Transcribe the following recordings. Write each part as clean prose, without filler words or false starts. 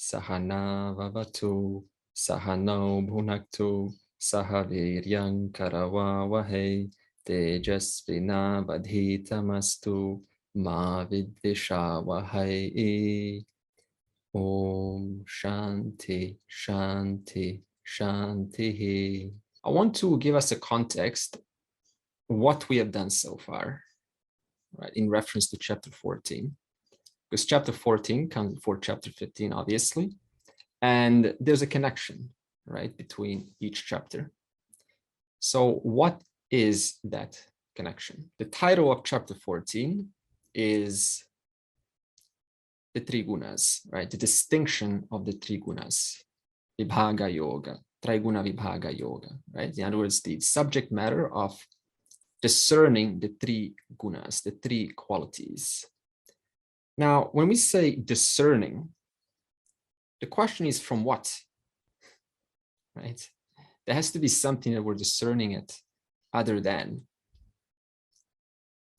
Sahana vavatu, sahano bhunaktu, sahaviryam karavavahe, tejasvina vadhitamastu, ma vidvishavahe. Om Shanti, Shanti, Shanti. I want to give us a context what we have done so far, right, in reference to chapter 14. Because chapter 14 comes before chapter 15, obviously, and there's a connection, right, between each chapter. So what is that connection? The title of chapter 14 is the three gunas, right? The distinction of the three gunas, Vibhaga Yoga, Triguna Vibhaga Yoga, right? In other words, the subject matter of discerning the three gunas, the three qualities. Now, when we say discerning, the question is from what, right? There has to be something that we're discerning it other than.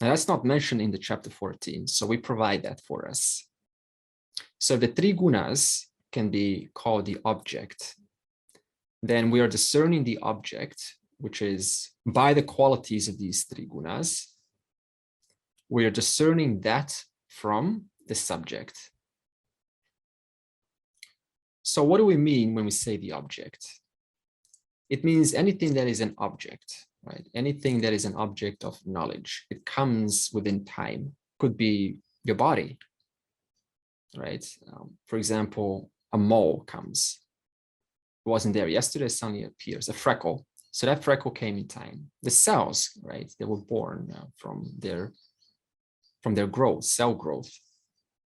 Now, that's not mentioned in the chapter 14, so we provide that for us. So the three gunas can be called the object. Then we are discerning the object, which is by the qualities of these three gunas. We are discerning that from the subject. So what do we mean when we say the object? It means anything that is an object, right? Anything that is an object of knowledge. It comes within time. Could be your body, right? For example, a mole comes. It wasn't there yesterday, suddenly appears. A freckle. So that freckle came in time. The cells, right? They were born from their growth, cell growth.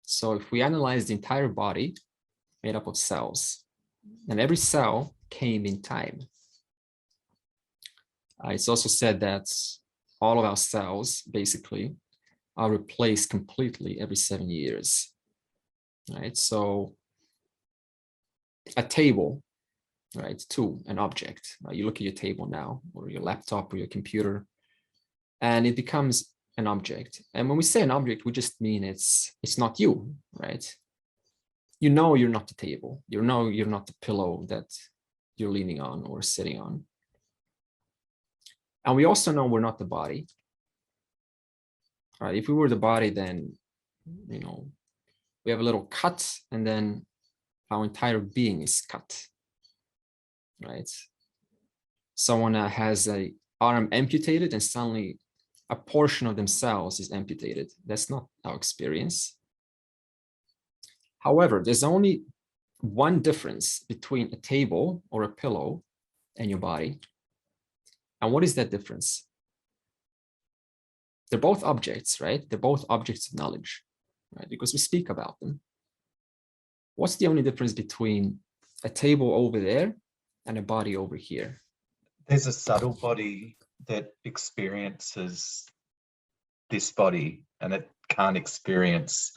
So if we analyze the entire body made up of cells, and every cell came in time. It's also said that all of our cells basically are replaced completely every 7 years. Right? So a table, right, to an object. You look at your table now, or your laptop or your computer, and it becomes an object. And when we say an object, we just mean it's not you, right? You know you're not the table. You know you're not the pillow that you're leaning on or sitting on. And we also know we're not the body. Right? If we were the body, then, you know, we have a little cut, and then our entire being is cut, right? Someone has an arm amputated, and suddenly a portion of themselves is amputated. That's not our experience. However, there's only one difference between a table or a pillow and your body. And what is that difference? They're both objects, right? They're both objects of knowledge, right? Because we speak about them. What's the only difference between a table over there and a body over here? There's a subtle body that experiences this body, and it can't experience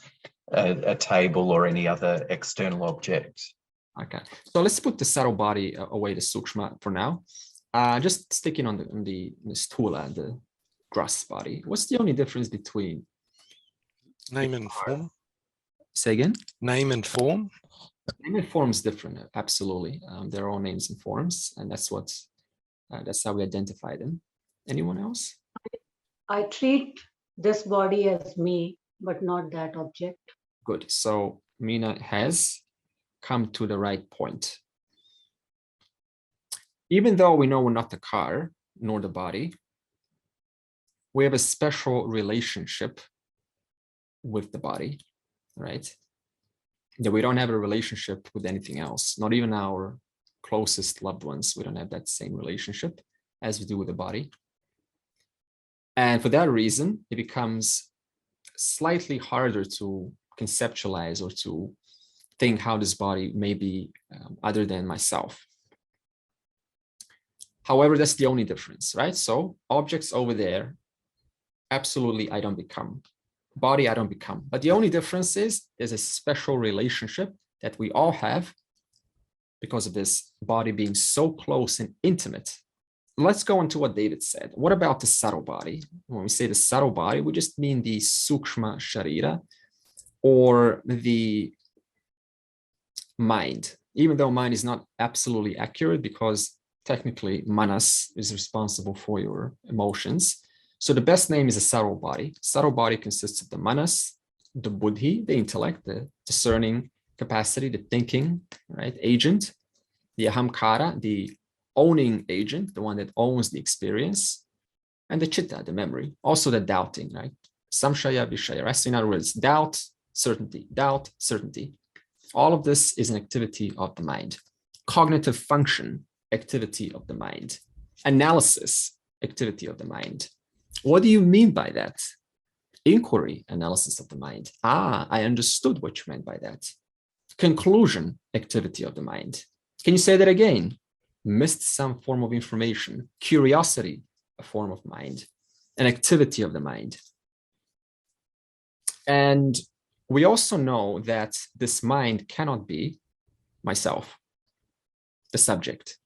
a table or any other external object. Okay, so let's put the subtle body away, the sukshma, for now. Just sticking on the sthula, the gross body. What's the only difference between name and form? Say again? Name and form? Name and form is different, absolutely. They're all names and forms, and that's how we identify them. Anyone else? I treat this body as me, but not that object. Good. So Meena has come to the right point. Even though we know we're not the car, nor the body, we have a special relationship with the body, right? That we don't have a relationship with anything else, not even our closest loved ones. We don't have that same relationship as we do with the body. And for that reason, it becomes slightly harder to conceptualize or to think how this body may be other than myself. However, that's the only difference, right? So objects over there, absolutely, I don't become. Body, I don't become. But the only difference is there's a special relationship that we all have because of this body being so close and intimate. Let's go into what David said. What about the subtle body? When we say the subtle body, we just mean the sukshma sharira, or the mind, even though mind is not absolutely accurate because technically manas is responsible for your emotions. So the best name is a subtle body. Subtle body consists of the manas, the buddhi, the intellect, the discerning capacity, the thinking, right, agent, the ahamkara, the owning agent, the one that owns the experience, and the chitta, the memory, also the doubting, right? Samshaya, vishaya, right? So in other words, doubt, certainty, doubt, certainty. All of this is an activity of the mind. Cognitive function, activity of the mind. Analysis, activity of the mind. What do you mean by that? Inquiry, analysis of the mind. Ah, I understood what you meant by that. Conclusion, activity of the mind. Can you say that again? Missed some form of information. Curiosity, a form of mind. An activity of the mind. And we also know that this mind cannot be myself, the subject.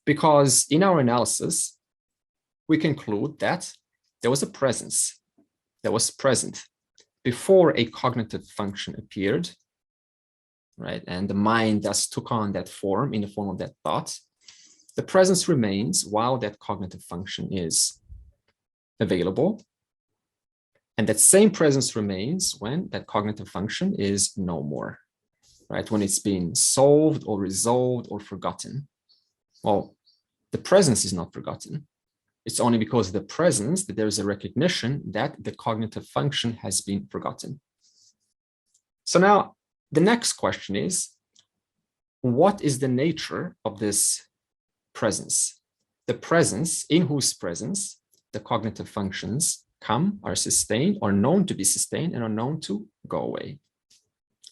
Because in our analysis, we conclude that there was a presence that was present before a cognitive function appeared, right? And the mind thus took on that form in the form of that thought. The presence remains while that cognitive function is available. And that same presence remains when that cognitive function is no more, right? When it's been solved or resolved or forgotten. Well, the presence is not forgotten. It's only because of the presence that there's a recognition that the cognitive function has been forgotten. So now the next question is, what is the nature of this presence? The presence in whose presence the cognitive functions come, are sustained, are known to be sustained, and are known to go away.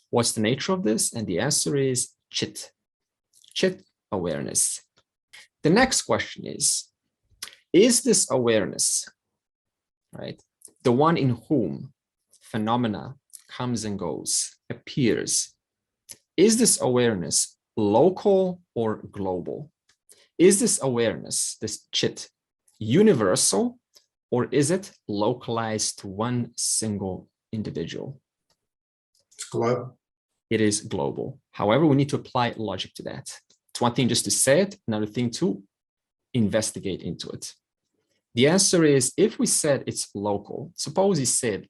What's the nature of this? And the answer is chit. Chit, awareness. The next question is this awareness, right, the one in whom phenomena comes and goes, appears, is this awareness local or global? Is this awareness, this chit, universal, or is it localized to one single individual? It's global. It is global. However, we need to apply logic to that. It's one thing just to say it, another thing to investigate into it. The answer is, if we said it's local, suppose you said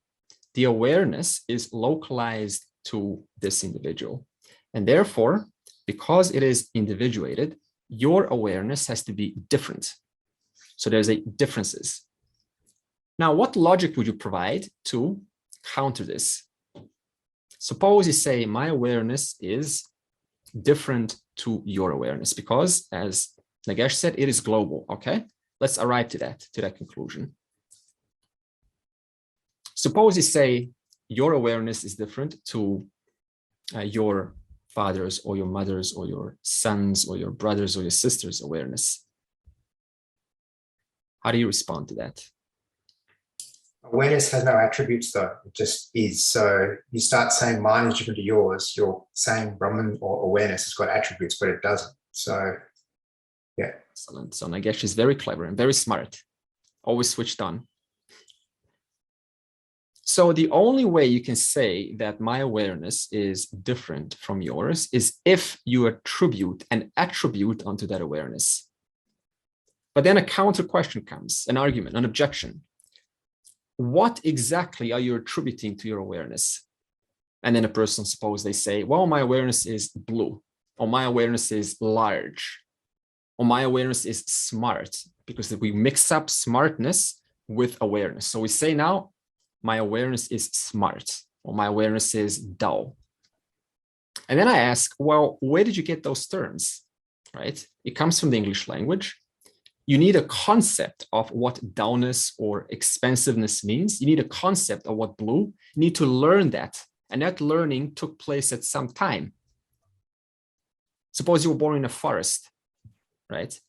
the awareness is localized to this individual. And therefore, because it is individuated, your awareness has to be different. So there's differences. Now, what logic would you provide to counter this? Suppose you say my awareness is different to your awareness because, as Nagesh said, it is global, okay? Let's arrive to that conclusion. Suppose you say your awareness is different to your father's or your mother's or your son's or your brother's or your sister's awareness. How do you respond to that? Awareness has no attributes though, it just is. So you start saying mine is different to yours, you're saying Brahman or awareness has got attributes, but it doesn't. So yeah. Excellent. So Nagesh is very clever and very smart, always switched on. So the only way you can say that my awareness is different from yours is if you attribute an attribute onto that awareness. But then a counter question comes, an argument, an objection. What exactly are you attributing to your awareness? And then a person, suppose they say, well, my awareness is blue, or my awareness is large, or my awareness is smart, because we mix up smartness with awareness. So we say now, my awareness is smart, or my awareness is dull. And then I ask, well, where did you get those terms, right? It comes from the English language. You need a concept of what dullness or expensiveness means. You need a concept of what blue. You need to learn that. And that learning took place at some time. Suppose you were born in a forest, right?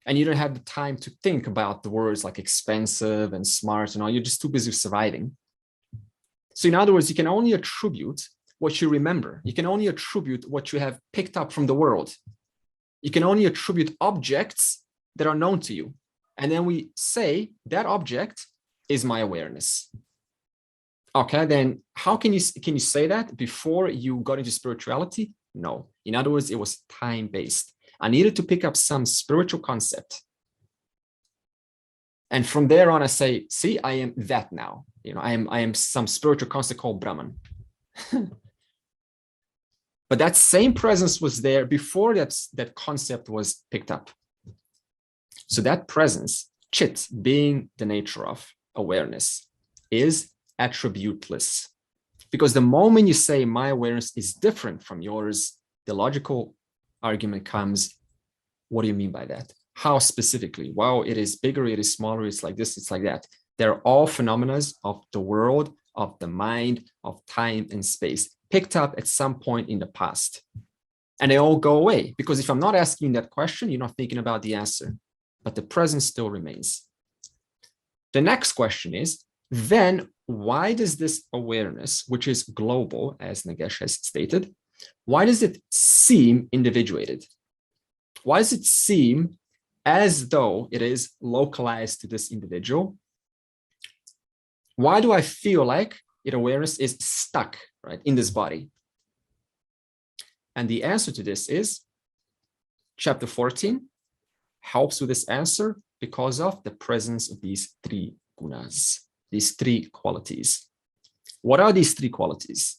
And you don't have the time to think about the words like expensive and smart and all. You're just too busy surviving. So in other words, you can only attribute what you remember. You can only attribute what you have picked up from the world. You can only attribute objects that are known to you. And then we say that object is my awareness. Okay, then how can you say that before you got into spirituality? No. In other words, it was time-based. I needed to pick up some spiritual concept. And from there on, I say, see, I am that now. I am some spiritual concept called Brahman. But that same presence was there before that concept was picked up. So that presence, chit, being the nature of awareness, is attributeless. Because the moment you say my awareness is different from yours, the logical argument comes, what do you mean by that? How specifically? Well, it is bigger, it is smaller, it's like this, it's like that. They're all phenomena of the world, of the mind, of time and space, picked up at some point in the past. And they all go away. Because if I'm not asking that question, you're not thinking about the answer. But the presence still remains. The next question is, then why does this awareness, which is global, as Nagesh has stated, why does it seem individuated? Why does it seem as though it is localized to this individual? Why do I feel like awareness is stuck, right, in this body? And the answer to this is chapter 14 helps with this answer because of the presence of these three gunas, these three qualities. What are these three qualities?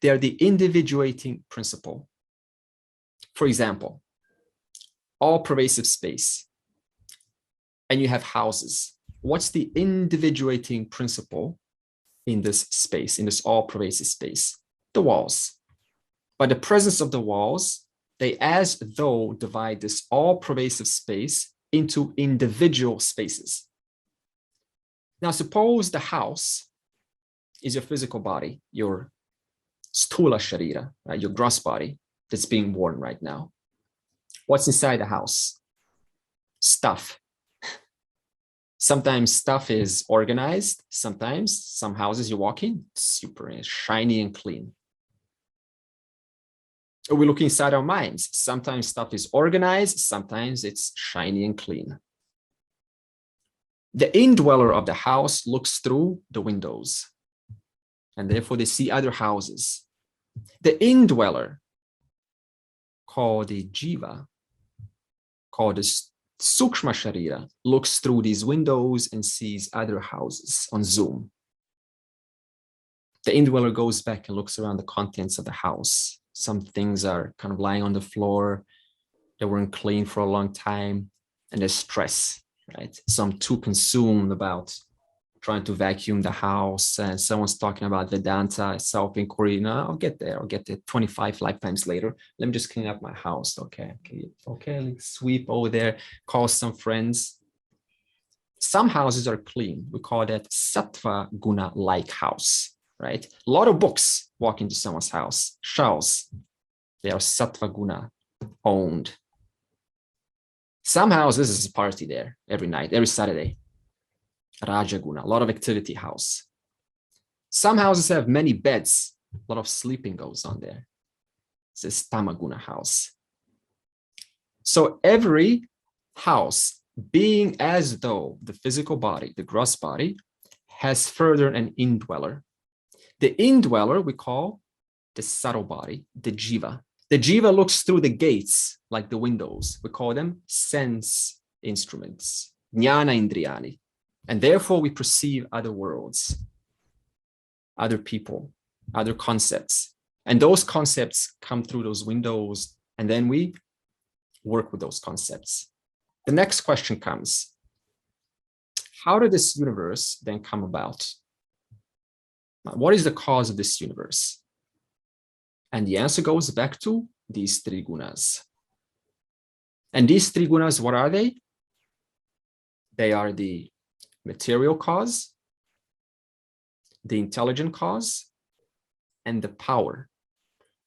They are the individuating principle. For example, all pervasive space, and you have houses. What's the individuating principle in this space, in this all pervasive space? The walls. By the presence of the walls, they as though divide this all pervasive space into individual spaces. Now, suppose the house is your physical body, your stula sharira, right, your gross body that's being worn right now. What's inside the house? Stuff. Sometimes stuff is organized. Sometimes some houses you walk in, super shiny and clean. We look inside our minds. Sometimes stuff is organized. Sometimes it's shiny and clean. The indweller of the house looks through the windows, and therefore they see other houses. The indweller, called the jiva, called the sukshma sharira, looks through these windows and sees other houses on Zoom. The indweller goes back and looks around the contents of the house. Some things are kind of lying on the floor. They weren't clean for a long time, and there's stress, right? So I'm too consumed about trying to vacuum the house, and someone's talking about Vedanta, self-inquiry. No, I'll get there 25 lifetimes later. Let me just clean up my house. Okay, let's sweep over there, call some friends. Some houses are clean. We call that sattva guna-like house, right? A lot of books walk into someone's house, shelves. They are sattva guna owned. Some houses is a party there every night, every Saturday. Rajaguna, a lot of activity house. Some houses have many beds, a lot of sleeping goes on there. It's a tamaguna house. So every house, being as though the physical body, the gross body, has further an indweller. The indweller we call the subtle body, the jiva. The jiva looks through the gates like the windows. We call them sense instruments, jnana indriyani. And therefore we perceive other worlds, other people, other concepts. And those concepts come through those windows, and then we work with those concepts. The next question comes, how did this universe then come about? What is the cause of this universe? And the answer goes back to these three gunas. And these three gunas, what are they? They are the material cause, the intelligent cause, and the power,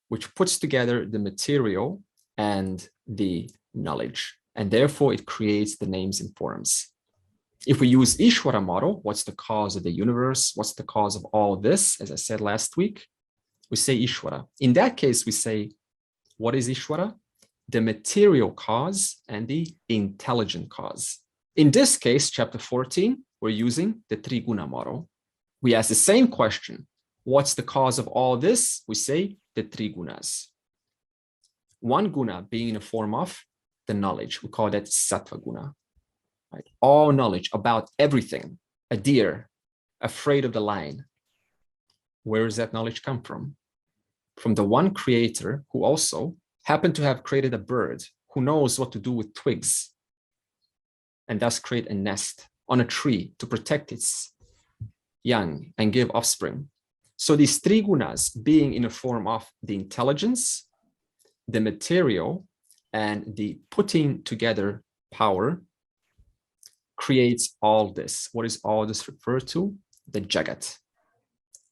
which puts together the material and the knowledge. And therefore it creates the names and forms. If we use Ishvara model, what's the cause of the universe? What's the cause of all this? As I said last week, we say Ishvara. In that case, we say, what is Ishvara? The material cause and the intelligent cause. In this case, chapter 14, we're using the Triguna model. We ask the same question. What's the cause of all this? We say the three gunas. One guna being in the form of the knowledge. We call that sattva guna. Right? All knowledge about everything. A deer afraid of the lion. Where does that knowledge come from? From the one creator who also happened to have created a bird who knows what to do with twigs and thus create a nest on a tree to protect its young and give offspring. So these three gunas being in the form of the intelligence, the material, and the putting together power creates all this. What is all this referred to? The jagat.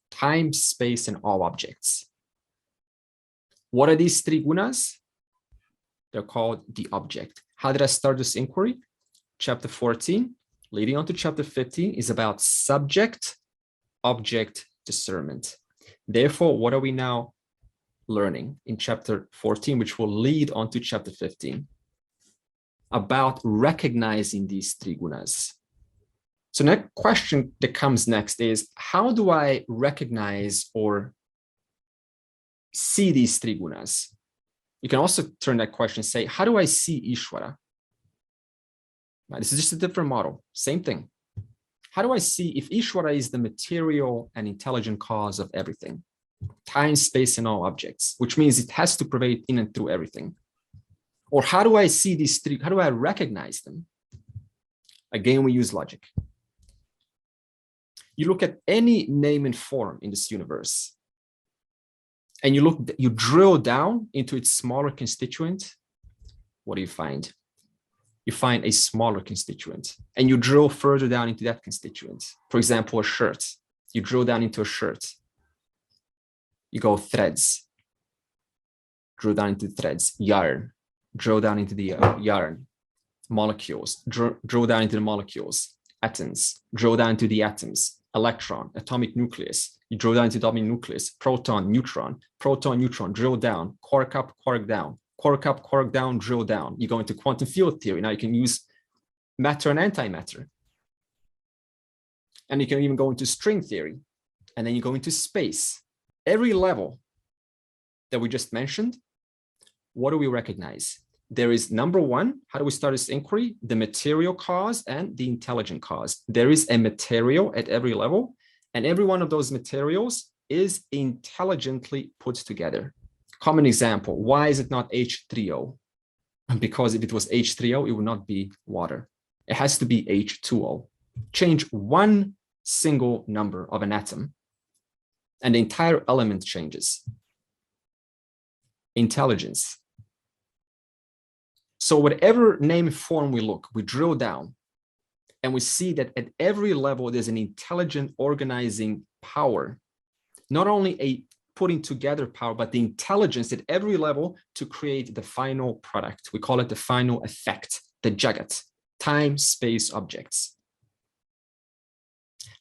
Time, space, and all objects. What are these three gunas? They're called the object. How did I start this inquiry? Chapter 14, leading on to chapter 15, is about subject-object discernment. Therefore, what are we now learning in chapter 14, which will lead on to chapter 15? About recognizing these three gunas. So the question that comes next is, how do I recognize or see these three gunas? You can also turn that question and say, how do I see Ishvara? Now, this is just a different model, same thing. How do I see if Ishvara is the material and intelligent cause of everything? Time, space, and all objects, which means it has to pervade in and through everything. Or how do I see these three? How do I recognize them? Again, we use logic. You look at any name and form in this universe, and you drill down into its smaller constituent. What do you find? You find a smaller constituent, and you drill further down into that constituent. For example, a shirt. You drill down into a shirt. You go threads. Drill down into threads. Yarn. Drill down into the yarn. Molecules. Drill down into the molecules. Atoms. Drill down into the atoms. Electron. Atomic nucleus. You drill down into the atomic nucleus. Proton, neutron. Proton, neutron. Drill down. Quark up, quark down. Quark up, quark down, drill down. You go into quantum field theory. Now you can use matter and antimatter. And you can even go into string theory. And then you go into space. Every level that we just mentioned, what do we recognize? There is number one, how do we start this inquiry? The material cause and the intelligent cause. There is a material at every level, and every one of those materials is intelligently put together. Common example, why is it not H3O? Because if it was H3O, it would not be water. It has to be H2O. Change one single number of an atom, and the entire element changes. Intelligence. So whatever name form we look, we drill down, and we see that at every level, there's an intelligent organizing power, not only a putting together power, but the intelligence at every level to create the final product. We call it the final effect, the jagat, time, space, objects.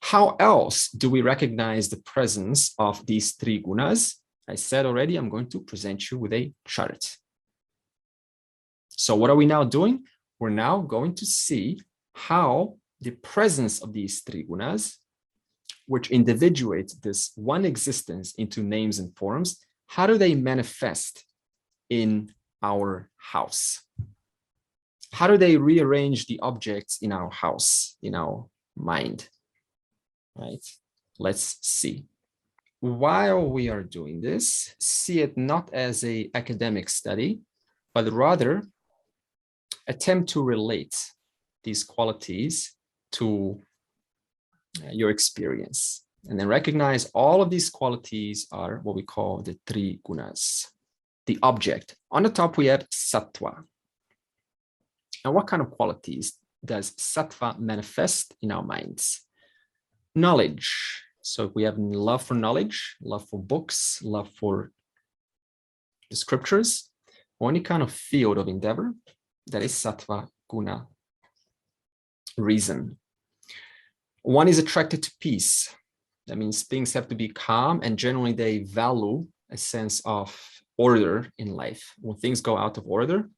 How else do we recognize the presence of these three gunas? I said already, I'm going to present you with a chart. So what are we now doing? We're now going to see how the presence of these three gunas, which individuate this one existence into names and forms, how do they manifest in our house? How do they rearrange the objects in our house, in our mind? Right? Let's see. While we are doing this, see it not as an academic study, but rather attempt to relate these qualities to your experience, and then recognize all of these qualities are what we call the three gunas. The object. On the top, we have sattva. And what kind of qualities does sattva manifest in our minds? Knowledge. So we have love for knowledge, love for books, love for the scriptures, or any kind of field of endeavor. That is sattva guna. Reason. One is attracted to peace. That means things have to be calm, and generally they value a sense of order in life. When things go out of order,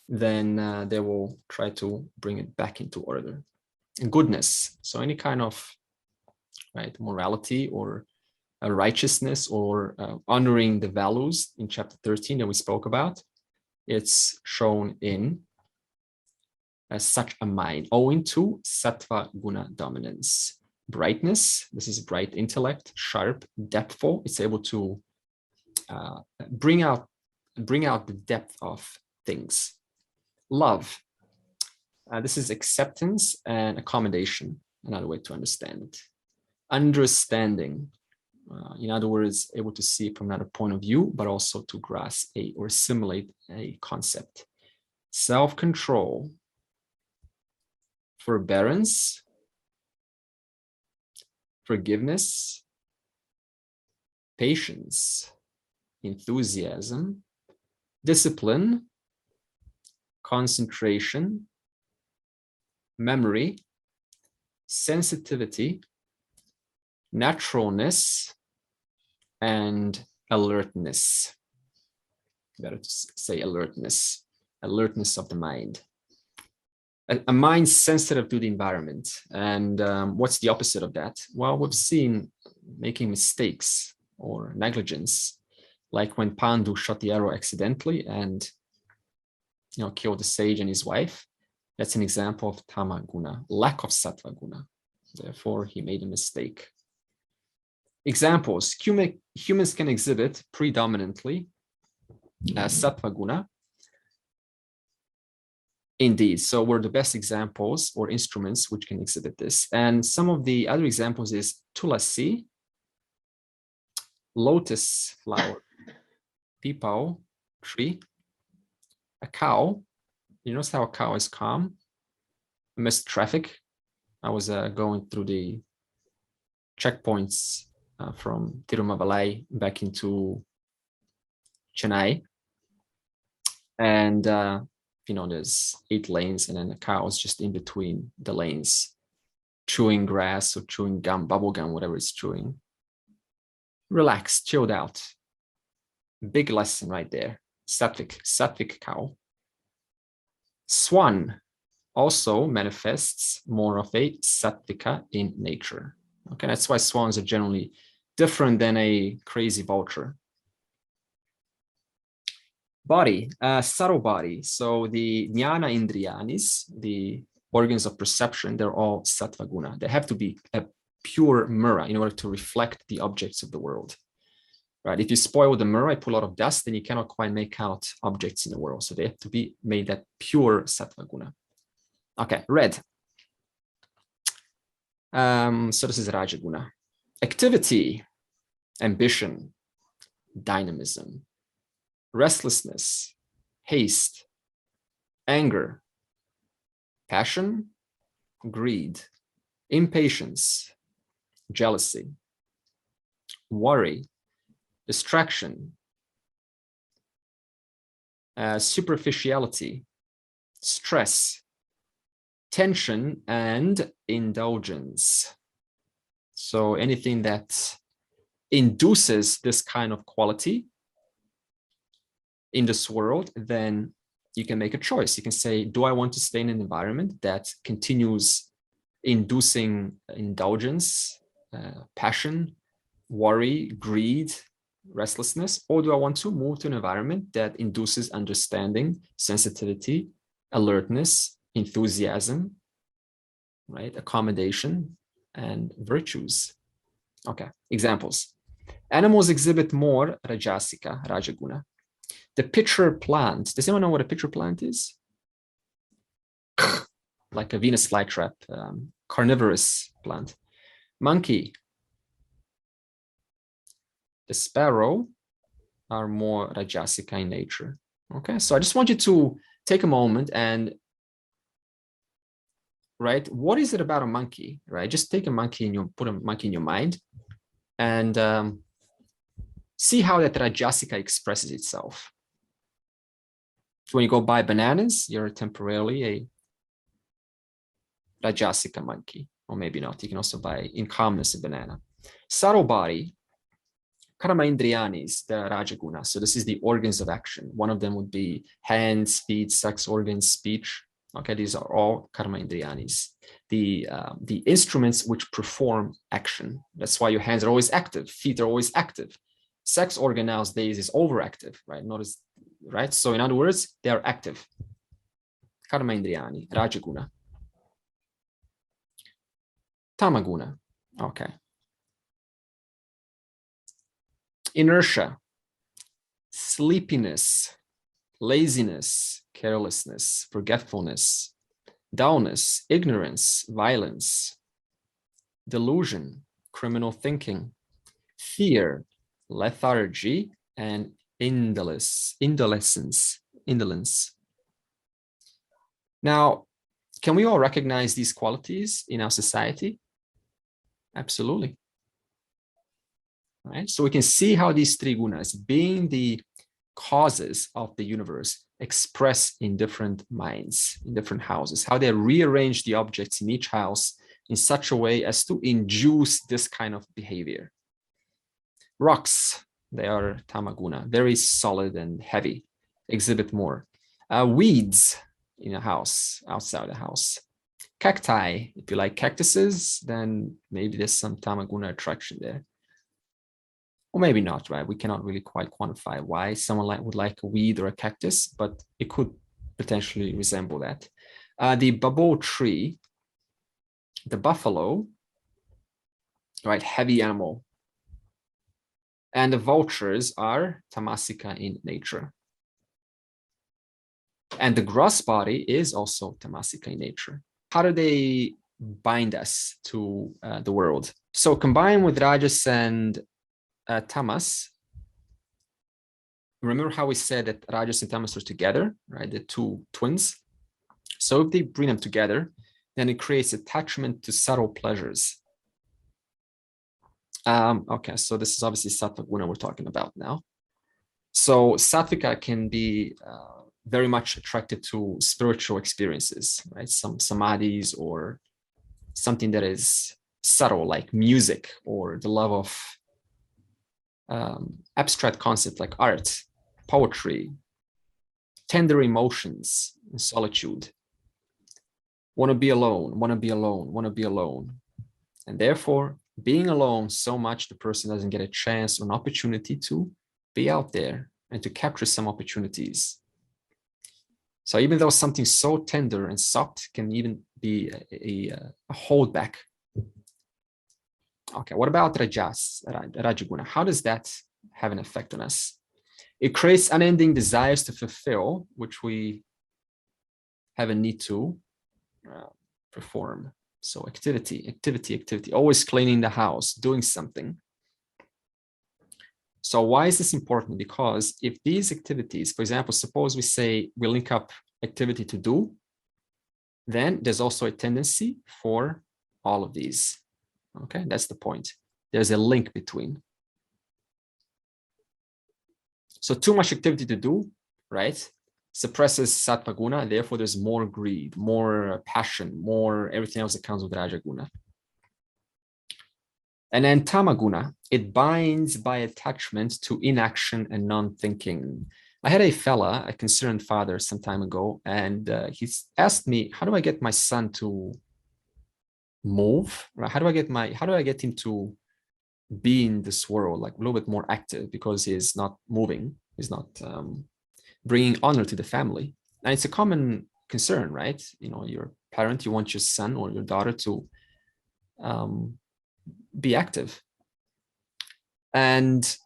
then they will try to bring it back into order. And goodness. So any kind of morality or righteousness or honoring the values in chapter 13 that we spoke about. it's shown in as such a mind, owing to sattva guna dominance. Brightness, this is bright intellect, sharp, depthful. It's able to bring out the depth of things. Love, this is acceptance and accommodation, another way to understand it. Understanding, in other words, able to see it from another point of view, but also to grasp or assimilate a concept. Self-control, forbearance, forgiveness, patience, enthusiasm, discipline, concentration, memory, sensitivity, naturalness, and alertness. Better to say alertness of the mind. A mind sensitive to the environment. And what's the opposite of that? Well, we've seen making mistakes or negligence, like when Pandu shot the arrow accidentally and killed the sage and his wife. That's an example of tama guna, lack of sattva guna. Therefore, he made a mistake. Examples: humans can exhibit predominantly sattva guna. Indeed, so we're the best examples or instruments which can exhibit this. And some of the other examples is tulasi, lotus flower, pipal tree, a cow. You notice how a cow is calm amidst traffic. I was going through the checkpoints from Tirumavalai back into Chennai, and there's 8 lanes, and then the cow is just in between the lanes, chewing grass or chewing gum, bubble gum, whatever it's chewing. Relaxed, chilled out. Big lesson right there. Sattvic cow. Swan also manifests more of a sattvika in nature. Okay, that's why swans are generally different than a crazy vulture. Body, subtle body. So the jnana indriyanis, the organs of perception, they're all sattva guna. They have to be a pure mirror in order to reflect the objects of the world. Right? If you spoil the mirror, I put a lot of dust, then you cannot quite make out objects in the world. So they have to be made that pure sattva guna. Okay, red. So this is Rajaguna. Activity, ambition, dynamism, restlessness, haste, anger, passion, greed, impatience, jealousy, worry, distraction, superficiality, stress, tension, and indulgence. So anything that induces this kind of quality in this world, then you can make a choice. You can say, do I want to stay in an environment that continues inducing indulgence, passion, worry, greed, restlessness, or do I want to move to an environment that induces understanding, sensitivity, alertness, enthusiasm, right? Accommodation and virtues. Okay, examples. Animals exhibit more rajasika, rajaguna. The pitcher plant. Does anyone know what a pitcher plant is? Like a Venus flytrap, carnivorous plant. Monkey. The sparrow are more rajasika in nature. Okay, so I just want you to take a moment and, right, what is it about a monkey, right? Just take a monkey and put a monkey in your mind and see how that rajasika expresses itself. So when you go buy bananas, you're temporarily a rajasika monkey, or maybe not. You can also buy in calmness a banana. Subtle body, karma indriyanis, the rajaguna. So this is the organs of action. One of them would be hands, feet, sex organs, speech. Okay, these are all karma indriyanis. The instruments which perform action. That's why your hands are always active, feet are always active. Sex organ nowadays is overactive, right? Notice right? So in other words, they are active. Karma indriyani, rajaguna. Tamaguna, okay. Inertia, sleepiness, laziness, carelessness, forgetfulness, dullness, ignorance, violence, delusion, criminal thinking, fear, lethargy, and indolence. Now, can we all recognize these qualities in our society? Absolutely. Right? So we can see how these three gunas, being the causes of the universe, express in different minds, in different houses, how they rearrange the objects in each house in such a way as to induce this kind of behavior. Rocks, they are tamaguna, very solid and heavy, exhibit more. Weeds in a house, outside the house. Cacti, if you like cactuses, then maybe there's some tamaguna attraction there. Or maybe not, right? We cannot really quite quantify why someone would like a weed or a cactus, but it could potentially resemble that. The babo tree, the buffalo, right? Heavy animal. And the vultures are tamasika in nature. And the gross body is also tamasika in nature. How do they bind us to the world? So combined with rajas and tamas, remember how we said that rajas and tamas are together, right? The two twins. So if they bring them together, then it creates attachment to subtle pleasures. Okay, so this is obviously sattva guna we're talking about now. So sattvika can be very much attracted to spiritual experiences, right? Some samadhis or something that is subtle, like music, or the love of abstract concepts like art, poetry, tender emotions, and solitude. Want to be alone, want to be alone, want to be alone. And therefore, being alone so much, the person doesn't get a chance or an opportunity to be out there and to capture some opportunities. So even though something so tender and soft can even be a holdback. Okay, what about rajas, rajaguna? How does that have an effect on us? It creates unending desires to fulfill, which we have a need to perform. So activity, always cleaning the house, doing something. So why is this important? Because if these activities, for example, suppose we say we link up activity to do, then there's also a tendency for all of these. Okay, that's the point. There's a link between. So too much activity to do, right, suppresses sattva guna, and therefore there's more greed, more passion, more everything else that comes with rajaguna. And then tamaguna, it binds by attachment to inaction and non-thinking. I had a fella, a concerned father some time ago, and he asked me, how do I get my son to move? Right? How do I get him to be in this world, like a little bit more active, because he's not moving, he's not bringing honor to the family. And it's a common concern, right? You know, you're a parent, you want your son or your daughter to be active. And,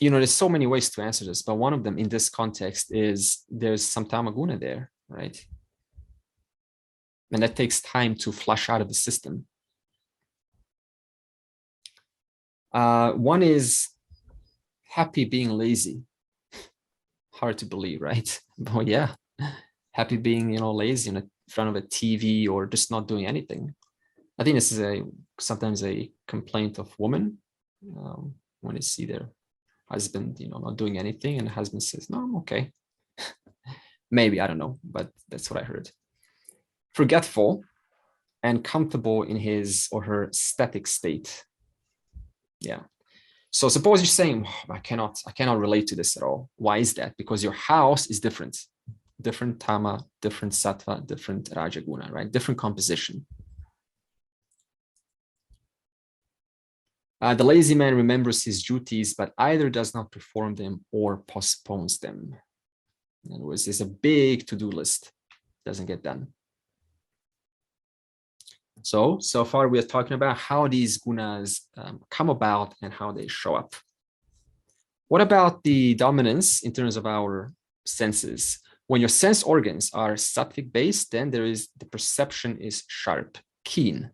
you know, there's so many ways to answer this, but one of them in this context is there's some tamaguna there, right? And that takes time to flush out of the system. One is happy being lazy. Hard to believe, right? But yeah, happy being, you know, lazy in front of a TV or just not doing anything. I think this is sometimes a complaint of women when they see their husband, you know, not doing anything, and the husband says, "No, I'm okay." Maybe, I don't know, but that's what I heard. Forgetful and comfortable in his or her static state. Yeah. So suppose you're saying, oh, I cannot relate to this at all. Why is that? Because your house is different tama, different sattva, different rajaguna, right? Different composition. The lazy man remembers his duties, but either does not perform them or postpones them. In other words, there's a big to-do list, doesn't get done. So far we are talking about how these gunas come about and how they show up. What about the dominance in terms of our senses? When your sense organs are sattvic based, then the perception is sharp, keen,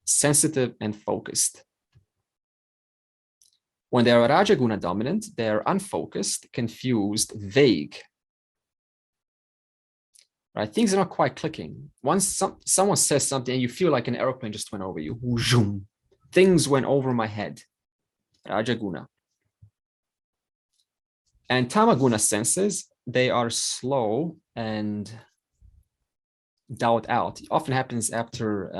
sensitive, and focused. When they are Rajaguna dominant, they are unfocused, confused, vague. Right? Things are not quite clicking. Once someone says something and you feel like an airplane just went over you, things went over my head. Rajaguna. And Tamaguna senses, they are slow and doubt out. It often happens after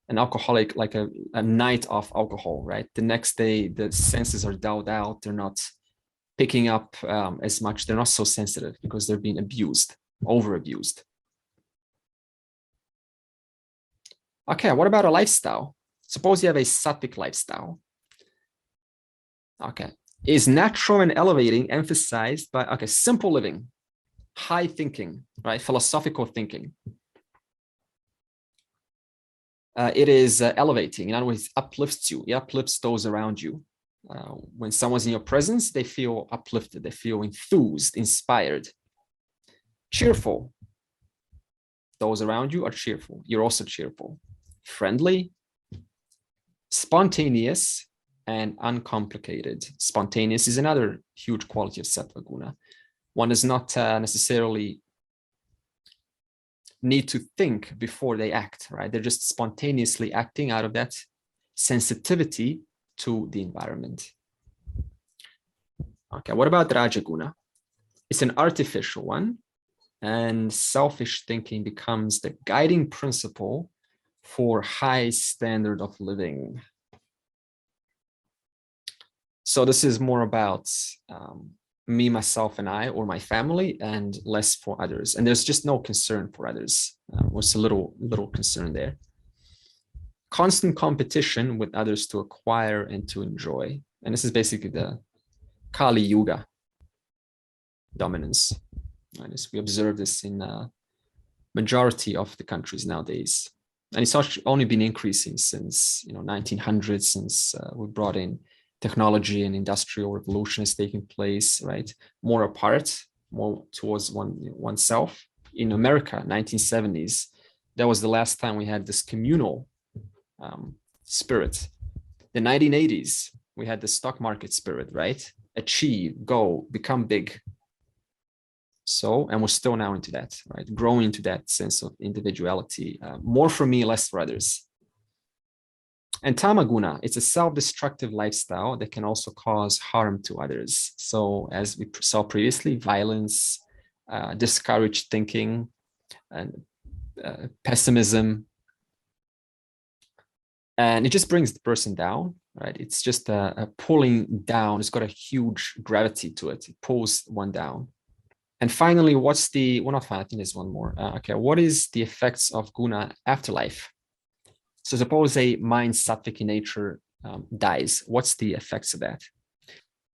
an alcoholic, like a night of alcohol, right? The next day, the senses are dulled out. They're not picking up as much. They're not so sensitive because they're being abused, over-abused. Okay, what about a lifestyle? Suppose you have a sattvic lifestyle. Okay, is natural and elevating emphasized by, okay, simple living, high thinking, right? Philosophical thinking. It is elevating. In other words, it uplifts you. It uplifts those around you. When someone's in your presence, they feel uplifted. They feel enthused, inspired, cheerful. Those around you are cheerful. You're also cheerful, friendly, spontaneous, and uncomplicated. Spontaneous is another huge quality of sattva guna. One does not necessarily need to think before they act, right? They're just spontaneously acting out of that sensitivity to the environment. Okay, what about Rajaguna? It's an artificial one, and selfish thinking becomes the guiding principle for high standard of living. So this is more about me, myself, and I, or my family, and less for others. And there's just no concern for others. What's a little concern there? Constant competition with others to acquire and to enjoy. And this is basically the Kali Yuga dominance. And we observe this in majority of the countries nowadays. And it's only been increasing since 1900s, since we brought in technology and industrial revolution is taking place, right? More apart, more towards oneself. In America, 1970s, that was the last time we had this communal spirit. The 1980s, we had the stock market spirit, right? Achieve, go, become big. So, and we're still now into that, right? Growing into that sense of individuality, more for me, less for others. And tamaguna, it's a self-destructive lifestyle that can also cause harm to others. So as we saw previously, violence, discouraged thinking, and pessimism. And it just brings the person down, right? It's just a pulling down. It's got a huge gravity to it. It pulls one down. And finally, I think there's one more. Okay, what is the effects of guna afterlife? So suppose a mind sattvic in nature dies. What's the effects of that?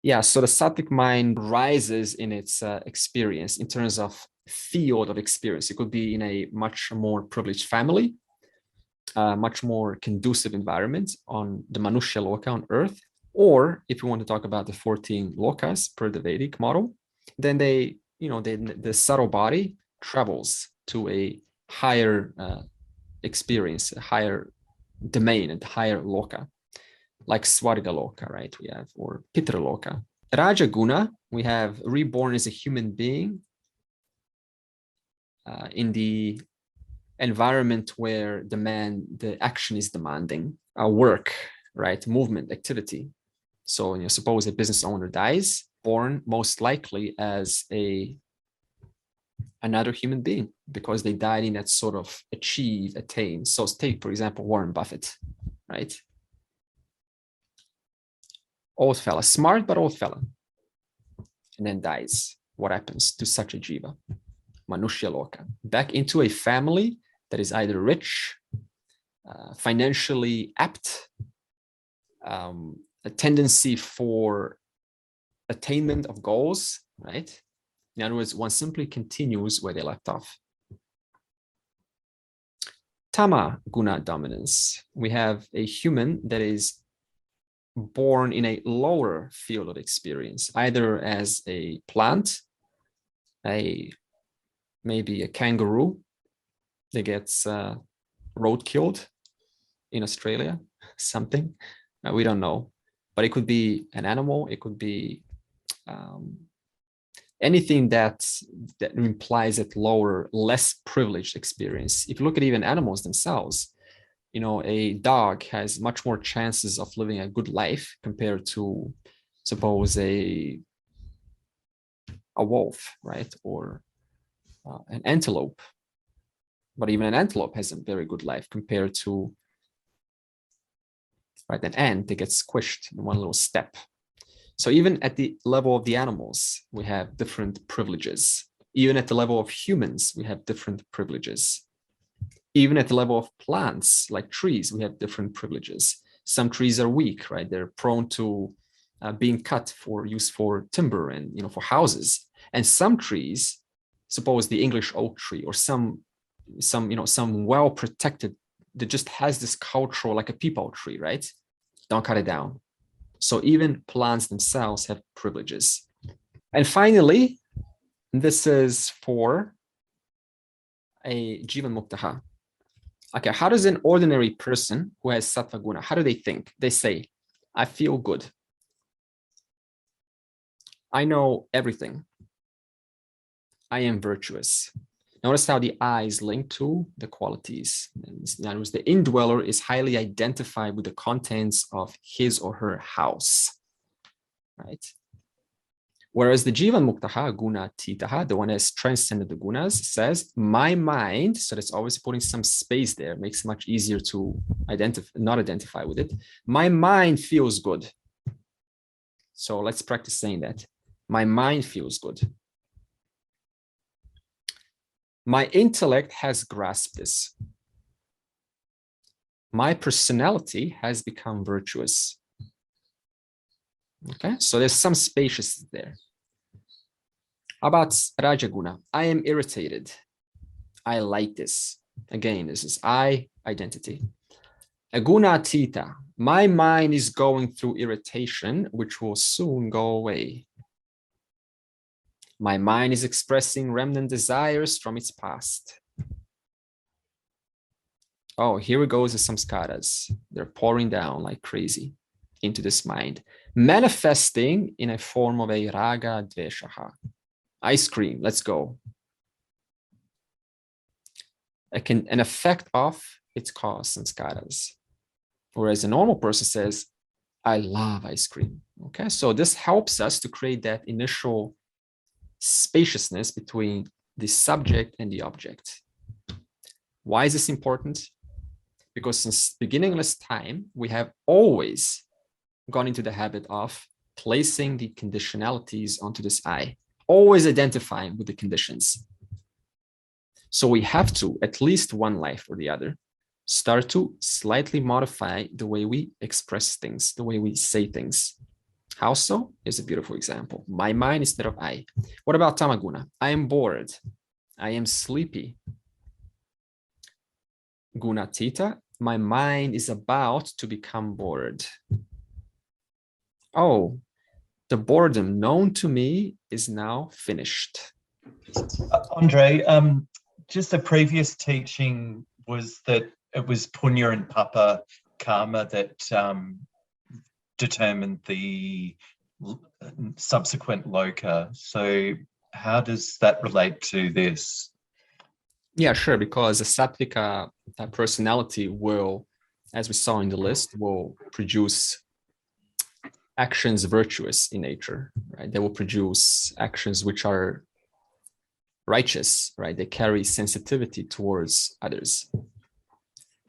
Yeah, so the sattvic mind rises in its experience in terms of field of experience. It could be in a much more privileged family, much more conducive environment on the Manushya Loka on earth. Or if you want to talk about the 14 lokas per the Vedic model, then the subtle body travels to a higher experience, a higher domain and higher loka, like Svarga Loka, right? We have, or Pitra Loka. Rajaguna, we have reborn as a human being in the environment where the action is demanding, work, right? Movement, activity. So, suppose a business owner dies, born most likely as another human being because they died in that sort of attain. So take, for example, Warren Buffett, right? Old fella, smart, but old fella. And then dies. What happens to such a jiva? Manushya Loka. Back into a family that is either rich, financially apt, a tendency for attainment of goals, right? In other words, one simply continues where they left off. Tama guna dominance. We have a human that is born in a lower field of experience, either as a plant, maybe a kangaroo that gets road killed in Australia, something. We don't know. But it could be an animal, it could be anything that implies that lower, less privileged experience. If you look at even animals themselves, a dog has much more chances of living a good life compared to, suppose, a wolf, right? Or an antelope. But even an antelope has a very good life compared to, right, an ant that gets squished in one little step. So even at the level of the animals, we have different privileges. Even at the level of humans, we have different privileges. Even at the level of plants, like trees, we have different privileges. Some trees are weak, right? They're prone to being cut for use for timber and for houses. And some trees, suppose the English oak tree or some well protected, that just has this cultural, like a peepal tree, right? Don't cut it down. So even plants themselves have privileges. And finally, this is for a jivan muktaha. Okay, how does an ordinary person who has sattva guna, how do they think? They say, I feel good. I know everything. I am virtuous. Notice how the I is linked to the qualities. In other words, the indweller is highly identified with the contents of his or her house, right? Whereas the jivan muktaha, guna titaha, the one that has transcended the gunas, says, my mind, so that's always putting some space there, makes it much easier to not identify with it. My mind feels good. So let's practice saying that. My mind feels good. My intellect has grasped this. My personality has become virtuous. Okay, so there's some spaciousness there. How about Rajaguna? I am irritated. I like this. Again, this is I identity. Aguna Tita. My mind is going through irritation, which will soon go away. My mind is expressing remnant desires from its past. Oh, here it goes, the samskaras. They're pouring down like crazy into this mind, manifesting in a form of a raga dveshaha. Ice cream, let's go. An effect of its cause, samskaras. Whereas a normal person says, I love ice cream. Okay, so this helps us to create that initial spaciousness between the subject and the object. Why is this important? Because since beginningless time, we have always gone into the habit of placing the conditionalities onto this I, always identifying with the conditions. So we have to, at least one life or the other, start to slightly modify the way we express things, the way we say things. How so? Is a beautiful example. My mind instead of I. What about tamaguna? I am bored. I am sleepy. Gunatita, my mind is about to become bored. Oh, the boredom known to me is now finished. Andre, just a previous teaching was that it was punya and papa karma that determined the subsequent loka. So how does that relate to this? Yeah, sure, because a sattvika personality will, as we saw in the list, will produce actions virtuous in nature, right? They will produce actions which are righteous, right? They carry sensitivity towards others.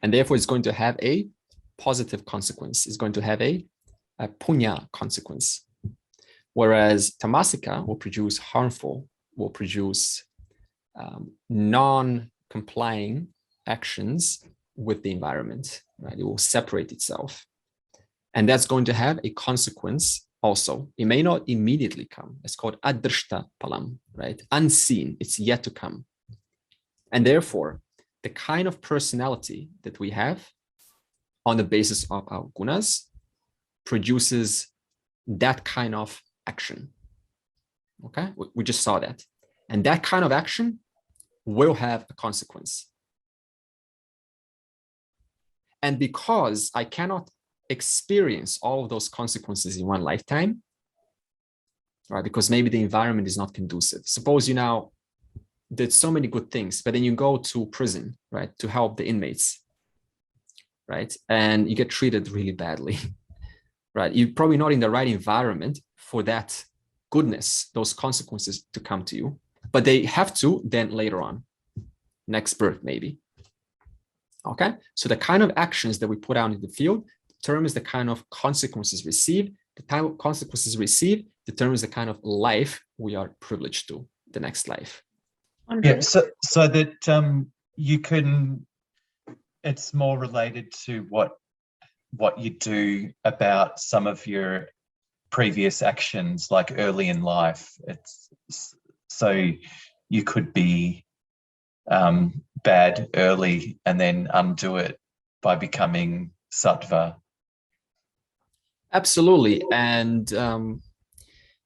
And therefore, it's going to have a positive consequence. It's going to have a punya consequence. Whereas tamasika will produce harmful, will produce non-complying actions with the environment, right? It will separate itself. And that's going to have a consequence also. It may not immediately come. It's called adrishta palam, right? Unseen, it's yet to come. And therefore, the kind of personality that we have on the basis of our gunas produces that kind of action. Okay, we just saw that. And that kind of action will have a consequence. And because I cannot experience all of those consequences in one lifetime, right? Because maybe the environment is not conducive. Suppose you now did so many good things, but then you go to prison, right, to help the inmates, right? And you get treated really badly, right? You're probably not in the right environment for that goodness, those consequences to come to you, but they have to then later on, next birth maybe. Okay, so the kind of actions that we put out in the field determines the kind of consequences received. The type of consequences received determines the kind of life we are privileged to, the next life. Yeah, so that you can, it's more related to what you do about some of your previous actions, like early in life. It's so you could be bad early and then undo it by becoming sattva. Absolutely. And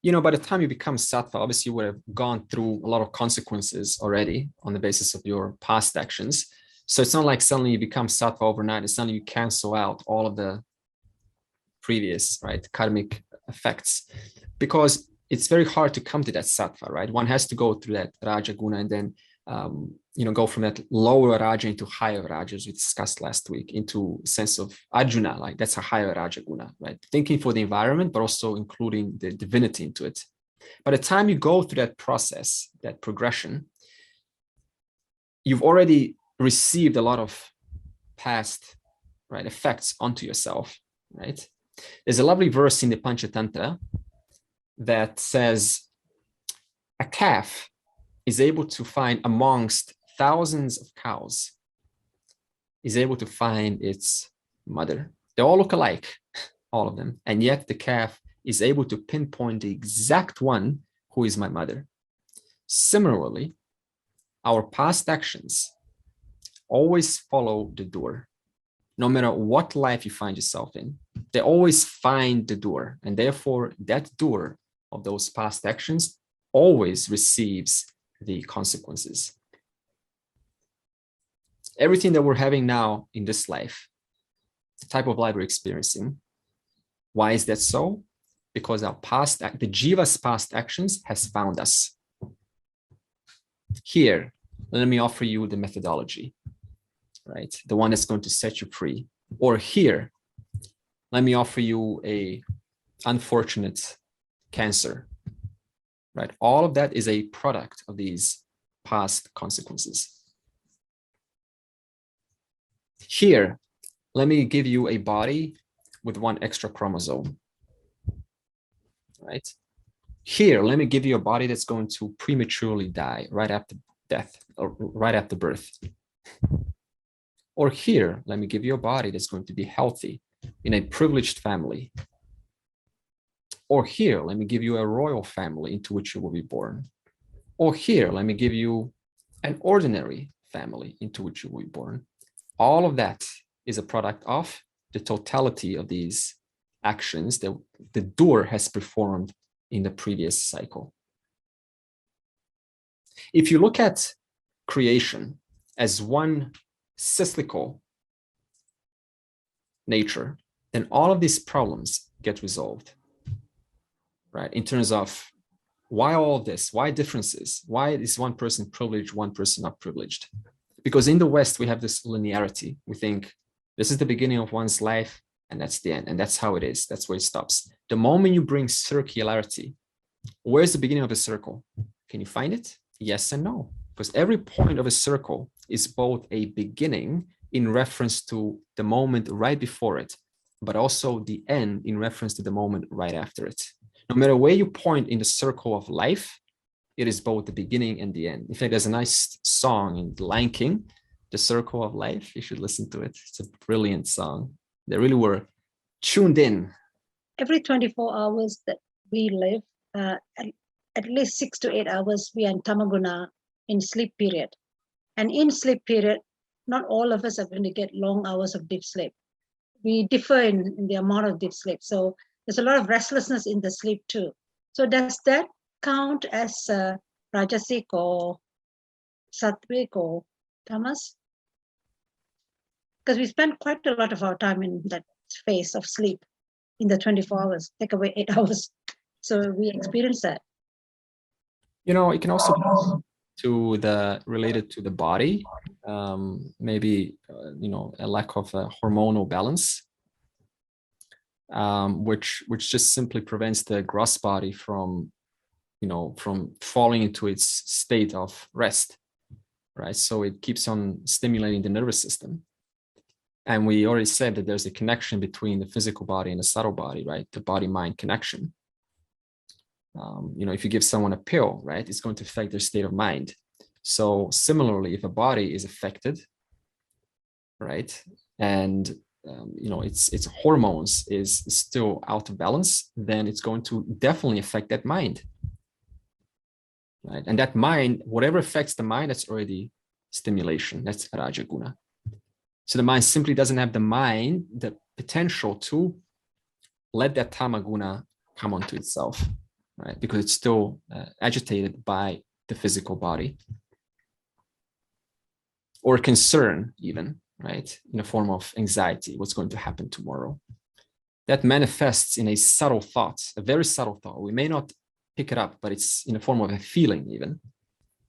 you know, by the time you become sattva, obviously you would have gone through a lot of consequences already on the basis of your past actions. So it's not like suddenly you become sattva overnight. It's suddenly you cancel out all of the previous, right, karmic effects, because it's very hard to come to that sattva, right? One has to go through that raja guna and then you know, go from that lower raja into higher raja, as we discussed last week, into sense of Arjuna, like that's a higher raja guna, right? Thinking for the environment, but also including the divinity into it. By the time you go through that process, that progression, you've already received a lot of past, right, effects onto yourself, right? There's a lovely verse in the Panchatantra that says a calf is able to find amongst thousands of cows, is able to find its mother. They all look alike, all of them. And yet the calf is able to pinpoint the exact one who is my mother. Similarly, our past actions always follow the door. No matter what life you find yourself in, they always find the door. And therefore, that door of those past actions always receives the consequences. Everything that we're having now in this life, the type of life we're experiencing, why is that so? Because our past, the jiva's past actions has found us. Here, let me offer you the methodology, right? The one that's going to set you free. Or here, let me offer you a unfortunate cancer, right? All of that is a product of these past consequences. Here, let me give you a body with one extra chromosome, right? Here, let me give you a body that's going to prematurely die right after death or right after birth. Or here, let me give you a body that's going to be healthy in a privileged family. Or here, let me give you a royal family into which you will be born. Or here, let me give you an ordinary family into which you will be born. All of that is a product of the totality of these actions that the doer has performed in the previous cycle. If you look at creation as one cyclical nature, then all of these problems get resolved, right? In terms of why all of this, why differences, why is one person privileged, one person not privileged? Because in the West, we have this linearity. We think this is the beginning of one's life and that's the end. And that's how it is. That's where it stops. The moment you bring circularity, where's the beginning of a circle? Can you find it? Yes and no. Because every point of a circle is both a beginning in reference to the moment right before it, but also the end in reference to the moment right after it. No matter where you point in the circle of life, it is both the beginning and the end. In fact, there's a nice song in The Lion King, The Circle of Life. You should listen to it. It's a brilliant song. They really were tuned in. Every 24 hours that we live, at least 6 to 8 hours, we are in tamaguna in sleep period. And in sleep period, not all of us are going to get long hours of deep sleep. We differ in the amount of deep sleep. So there's a lot of restlessness in the sleep too. So does that count as rajasic or sattvic or tamas? Because we spend quite a lot of our time in that phase of sleep in the 24 hours, take away 8 hours. So we experience that. You know, it can also be related to the body, maybe you know, a lack of hormonal balance, which just simply prevents the gross body from, you know, from falling into its state of rest, right? So it keeps on stimulating the nervous system. And we already said that there's a connection between the physical body and the subtle body, right? The body-mind connection. You know, if you give someone a pill, right, it's going to affect their state of mind. So similarly, if a body is affected, right, and you know, its hormones is still out of balance, then it's going to definitely affect that mind, right? And that mind, whatever affects the mind, that's already stimulation. That's rajaguna. So the mind simply doesn't have the potential to let that tamaguna come onto itself, right? Because it's still agitated by the physical body, or concern even, right? In a form of anxiety, what's going to happen tomorrow. That manifests in a subtle thought, a very subtle thought. We may not pick it up, but it's in the form of a feeling even.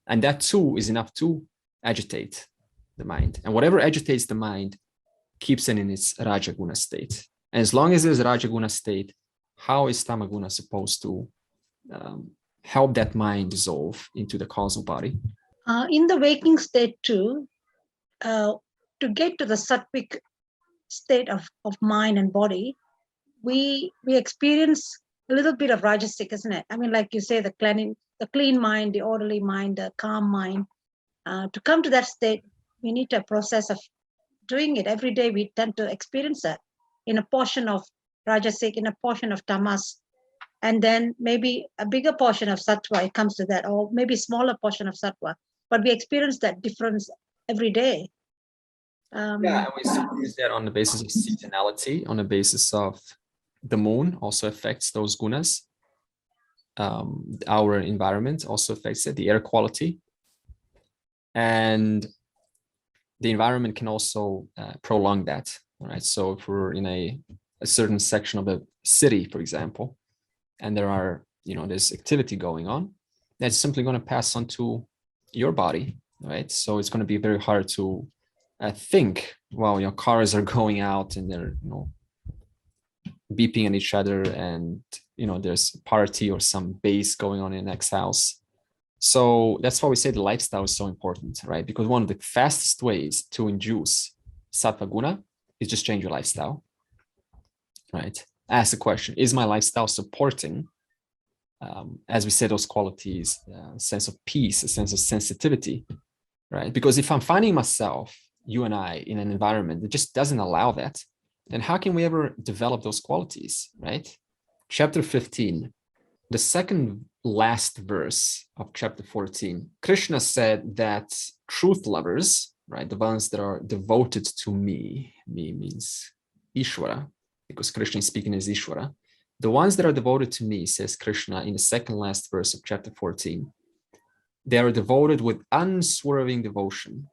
And that too is enough to agitate the mind. And whatever agitates the mind keeps it in its rajaguna state. And as long as there's a rajaguna state, how is tamaguna supposed to help that mind dissolve into the causal body? In the waking state too, to get to the sattvic state of mind and body, we experience a little bit of rajasic, isn't it? I mean, like you say, the clean mind, the orderly mind, the calm mind. To come to that state, we need a process of doing it every day. We tend to experience that in a portion of rajasic, in a portion of tamas, and then maybe a bigger portion of sattva. It comes to that, or maybe smaller portion of sattva. But we experience that difference every day. Yeah, and we experience that on the basis of seasonality, on the basis of the moon also affects those gunas. Our environment also affects it, the air quality. And the environment can also prolong that, right? So if we're in a certain section of a city, for example, and there are, you know, there's activity going on, that's simply going to pass on to your body, right? So it's going to be very hard to think while your cars are going out and they're, you know, beeping at each other, and, you know, there's a party or some bass going on in the next house. So that's why we say the lifestyle is so important, right? Because one of the fastest ways to induce sattva guna is just change your lifestyle, right? Ask the question, is my lifestyle supporting, as we say, those qualities, a sense of peace, a sense of sensitivity, right? Because if I'm finding myself, you and I, in an environment that just doesn't allow that, then how can we ever develop those qualities, right? Chapter 15, the second last verse of chapter 14, Krishna said that truth lovers, right, the ones that are devoted to me means Ishvara, because Krishna is speaking as Ishvara. The ones that are devoted to me, says Krishna in the second last verse of chapter 14, they are devoted with unswerving devotion.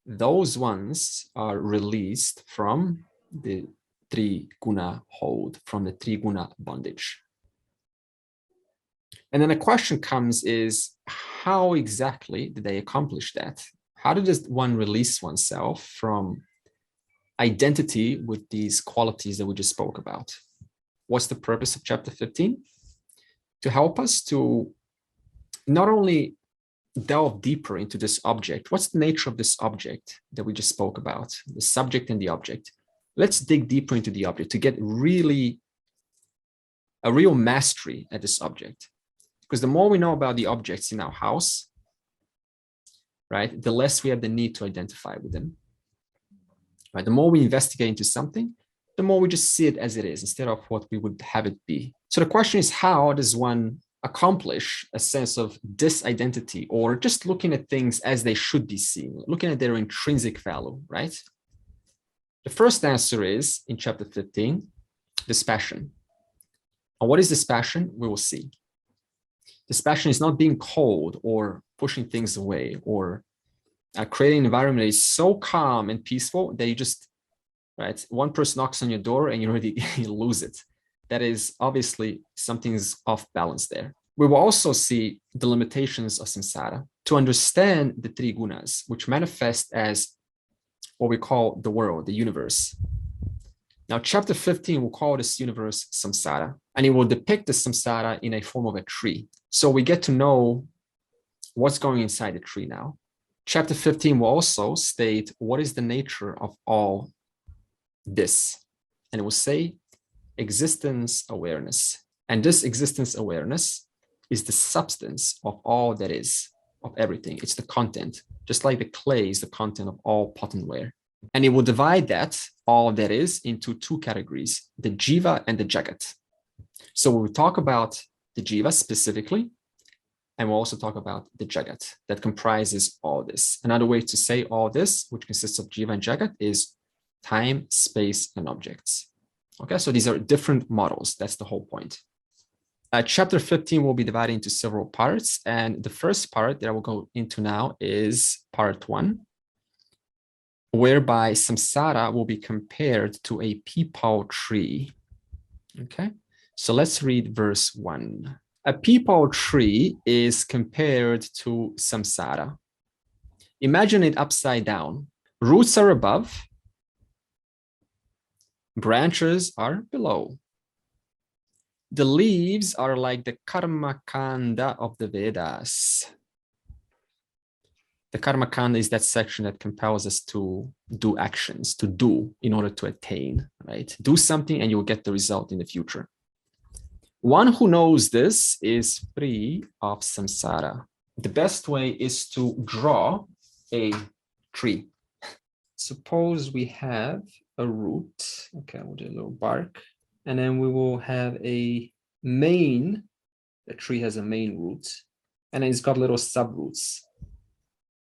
Those ones are released from the Tri-guna hold, from the Tri-guna bondage. And then the question comes is, how exactly did they accomplish that? How does one release oneself from identity with these qualities that we just spoke about? What's the purpose of chapter 15? To help us to not only delve deeper into this object. What's the nature of this object that we just spoke about? The subject and the object. Let's dig deeper into the object to get really a real mastery at this object. Because the more we know about the objects in our house, right, the less we have the need to identify with them. Right? The more we investigate into something, the more we just see it as it is instead of what we would have it be. So the question is, how does one accomplish a sense of disidentity, or just looking at things as they should be seen, looking at their intrinsic value, right? The first answer is in chapter 15, dispassion. And what is dispassion? We will see. Dispassion is not being cold or pushing things away or creating an environment that is so calm and peaceful that you just, right, one person knocks on your door and you already you lose it. That is obviously something's off balance there. We will also see the limitations of samsara to understand the three gunas, which manifest as what we call the world, the universe. Now, chapter 15 will call this universe samsara, and it will depict the samsara in a form of a tree. So we get to know what's going inside the tree now. Chapter 15 will also state what is the nature of all this. And it will say existence awareness. And this existence awareness is the substance of all that is, of everything. It's the content, just like the clay is the content of all pottenware. And it will divide that, all that is, into two categories, the jiva and the jagat. So we'll talk about the jiva specifically, and we'll also talk about the jagat that comprises all this. Another way to say all this, which consists of jiva and jagat, is time, space, and objects. Okay, so these are different models. That's the whole point. Chapter 15 will be divided into several parts. And the first part that I will go into now is part 1, whereby samsara will be compared to a peepal tree. Okay, so let's read verse 1. A peepal tree is compared to samsara. Imagine it upside down. Roots are above, branches are below. The leaves are like the karma kanda of the Vedas. The karma kanda is that section that compels us to do actions, to do in order to attain, right? Do something and you'll get the result in the future. One who knows this is free of samsara. The best way is to draw a tree. Suppose we have a root. Okay, we'll do a little bark. And then we will have a main. The tree has a main root. And then it's got little subroots.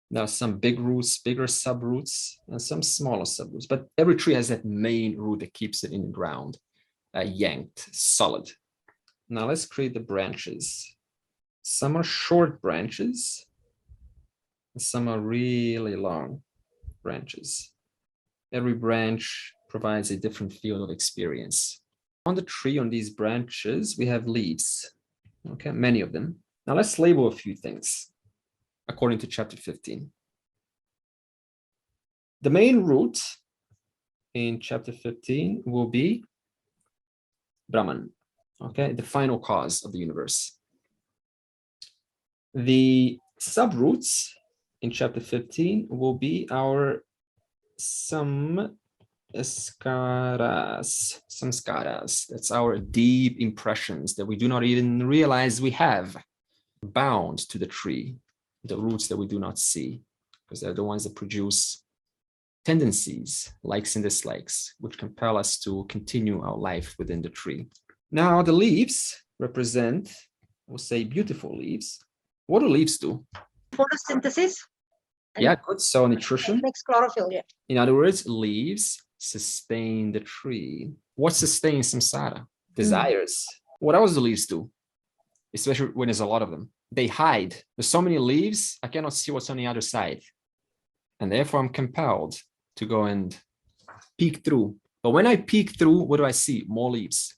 There are some big roots, bigger subroots, and some smaller subroots. But every tree has that main root that keeps it in the ground, yanked, solid. Now let's create the branches. Some are short branches, and some are really long branches. Every branch provides a different field of experience. On the tree, on these branches, we have leaves, okay, many of them. Now let's label a few things according to chapter 15. The main root in chapter 15 will be Brahman, okay, the final cause of the universe. The subroots in chapter 15 will be our samskaras. That's our deep impressions that we do not even realize we have, bound to the tree, the roots that we do not see, because they're the ones that produce tendencies, likes and dislikes, which compel us to continue our life within the tree. Now, the leaves represent, we'll say, beautiful leaves. What do leaves do? Photosynthesis. Yeah, good. So nutrition. Makes chlorophyll, yeah. In other words, leaves sustain the tree. What sustains samsara? Desires. What else do leaves do? Especially when there's a lot of them. They hide. There's so many leaves, I cannot see what's on the other side. And therefore, I'm compelled to go and peek through. But when I peek through, what do I see? More leaves.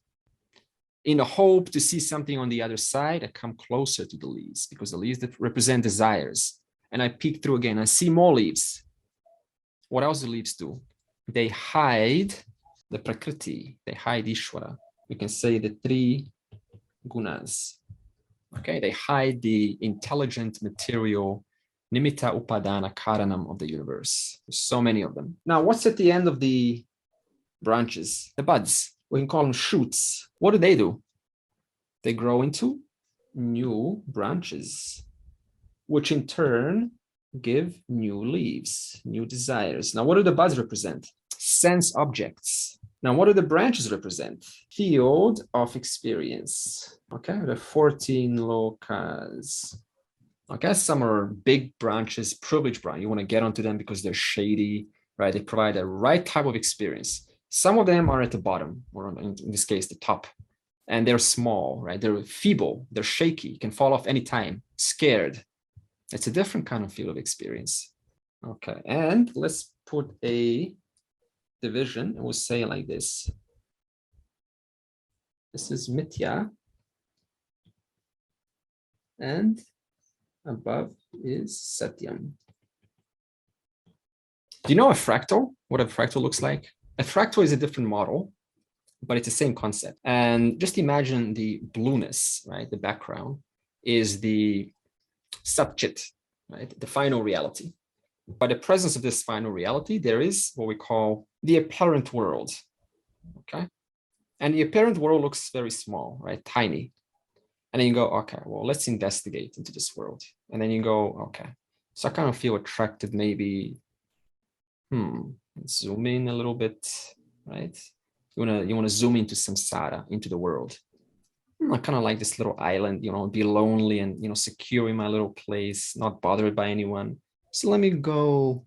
In the hope to see something on the other side, I come closer to the leaves, because the leaves that represent desires. And I peek through again, I see more leaves. What else do leaves do? They hide the prakriti, they hide Ishvara. We can say the three gunas. Okay, they hide the intelligent material nimitta upadana karanam of the universe. There's so many of them. Now, what's at the end of the branches? The buds. We can call them shoots. What do? They grow into new branches, which in turn give new leaves, new desires. Now, what do the buds represent? Sense objects. Now, what do the branches represent? Field of experience. Okay, the 14 lokas. Okay, some are big branches, privileged branch. You want to get onto them because they're shady, right? They provide the right type of experience. Some of them are at the bottom, or in this case, the top, and they're small, right? They're feeble, they're shaky, you can fall off anytime, scared. It's a different kind of field of experience. Okay, and let's put a division, and we'll say like this. This is Mithya, and above is Satyam. Do you know a fractal? What a fractal looks like? A fractal is a different model, but it's the same concept. And just imagine the blueness, right? The background is the Satchit, right? The final reality. By the presence of this final reality, there is what we call the apparent world, okay? And the apparent world looks very small, right? Tiny. And then you go, okay, well, let's investigate into this world. And then you go, okay, so I kind of feel attracted, maybe, zoom in a little bit, right? You wanna zoom into samsara, into the world. I kind of like this little island, be lonely and, secure in my little place, not bothered by anyone. So let me go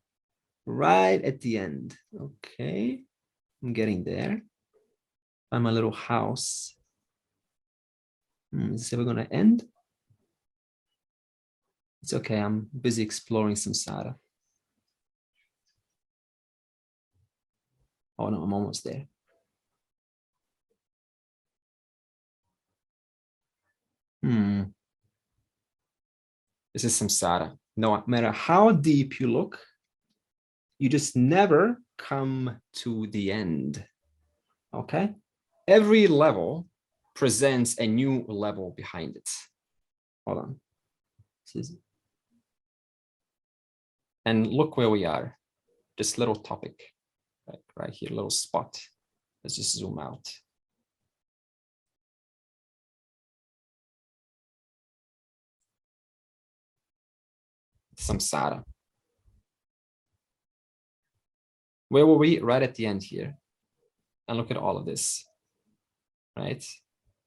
right at the end. Okay, I'm getting there. Find my little house. Is this ever gonna end? It's okay, I'm busy exploring samsara. Oh no, I'm almost there. This is samsara. No matter how deep you look, you just never come to the end, okay? Every level presents a new level behind it. Hold on. And look where we are, this little topic, right here, little spot. Let's just zoom out. Samsara. Where were we? Right at the end here. And look at all of this, right?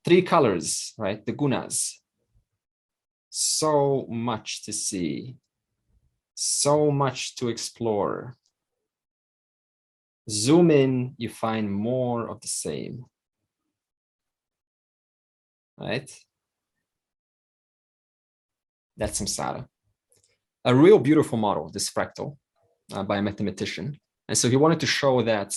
3 colors, right? The gunas. So much to see. So much to explore. Zoom in, you find more of the same, right? That's samsara. A real beautiful model, this fractal, by a mathematician. And so he wanted to show that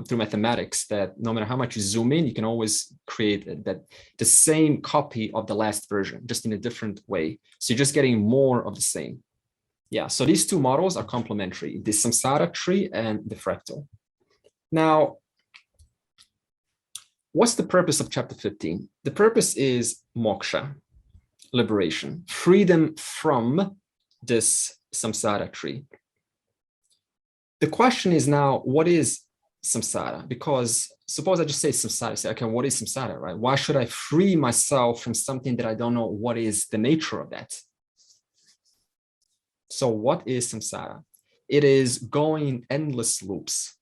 through mathematics, that no matter how much you zoom in, you can always create the same copy of the last version, just in a different way. So you're just getting more of the same. Yeah, so these 2 models are complementary, the samsara tree and the fractal. Now, what's the purpose of chapter 15? The purpose is moksha, liberation, freedom from this samsara tree. The question is now, what is samsara? Because suppose I just say samsara, say, okay, what is samsara, right? Why should I free myself from something that I don't know what is the nature of that? So what is samsara? It is going in endless loops.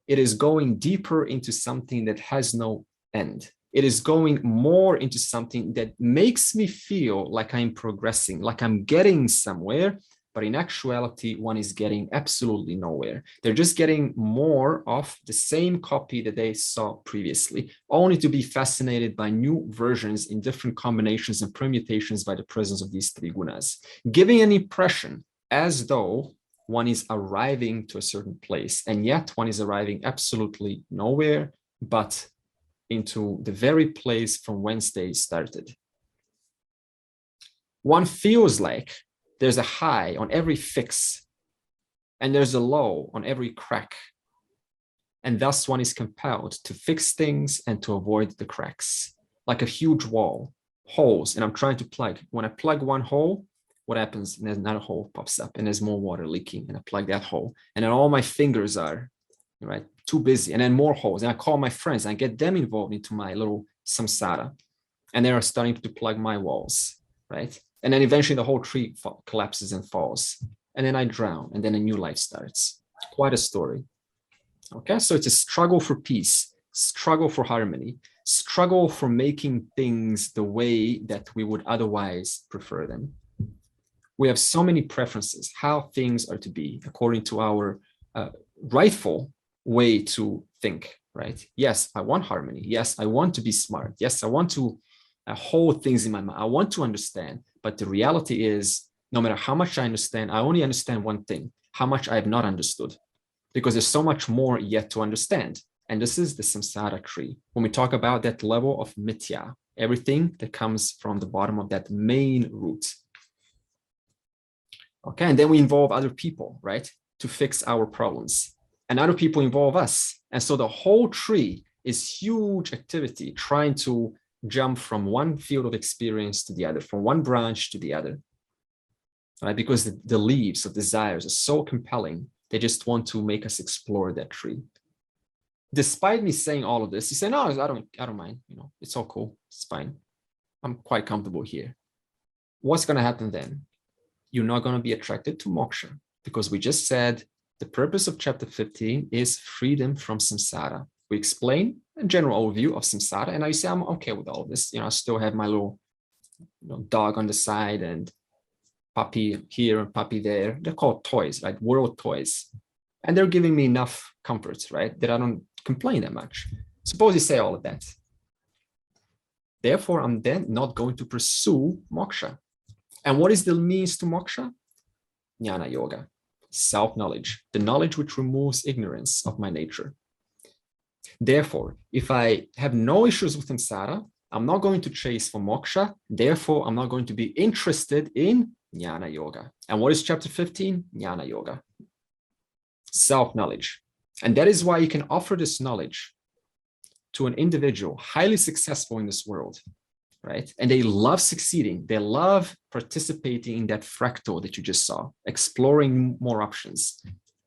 It is going deeper into something that has no end. It is going more into something that makes me feel like I'm progressing, like I'm getting somewhere, but in actuality, one is getting absolutely nowhere. They're just getting more of the same copy that they saw previously, only to be fascinated by new versions in different combinations and permutations by the presence of these 3 gunas, giving an impression as though one is arriving to a certain place, and yet one is arriving absolutely nowhere, but into the very place from whence they started. One feels like there's a high on every fix, and there's a low on every crack. And thus one is compelled to fix things and to avoid the cracks, like a huge wall, holes, and I'm trying to plug. When I plug one hole, what happens? And there's another hole pops up and there's more water leaking, and I plug that hole. And then all my fingers are, right, too busy, and then more holes. And I call my friends and I get them involved into my little samsara. And they are starting to plug my walls, right? And then eventually the whole tree collapses and falls. And then I drown, and then a new life starts. Quite a story. Okay, so it's a struggle for peace, struggle for harmony, struggle for making things the way that we would otherwise prefer them. We have so many preferences, how things are to be according to our rightful way to think, right? Yes, I want harmony. Yes, I want to be smart. Yes, I want to hold things in my mind. I want to understand. But the reality is, no matter how much I understand, I only understand one thing, how much I have not understood, because there's so much more yet to understand. And this is the samsara tree. When we talk about that level of mithya, everything that comes from the bottom of that main root. Okay, and then we involve other people, right, to fix our problems. And other people involve us. And so the whole tree is huge activity trying to jump from one field of experience to the other, from one branch to the other, right? Because the leaves of desires are so compelling, they just want to make us explore that tree. Despite me saying all of this, you say, no, I don't mind, you know, it's all cool, it's fine. I'm quite comfortable here. What's going to happen then? You're not going to be attracted to moksha, because we just said the purpose of chapter 15 is freedom from samsara. We explain a general overview of samsara, and I say I'm okay with all of this. You know, I still have my little dog on the side and puppy here and puppy there. They're called toys, right? World toys. And they're giving me enough comforts, right? That I don't complain that much. Suppose you say all of that. Therefore, I'm then not going to pursue moksha. And what is the means to moksha? Jnana yoga, self-knowledge, the knowledge which removes ignorance of my nature. Therefore, if I have no issues with samsara, I'm not going to chase for moksha. Therefore, I'm not going to be interested in jnana yoga. And what is chapter 15? Jnana yoga, self-knowledge. And that is why you can offer this knowledge to an individual highly successful in this world, right? And they love succeeding. They love participating in that fractal that you just saw, exploring more options.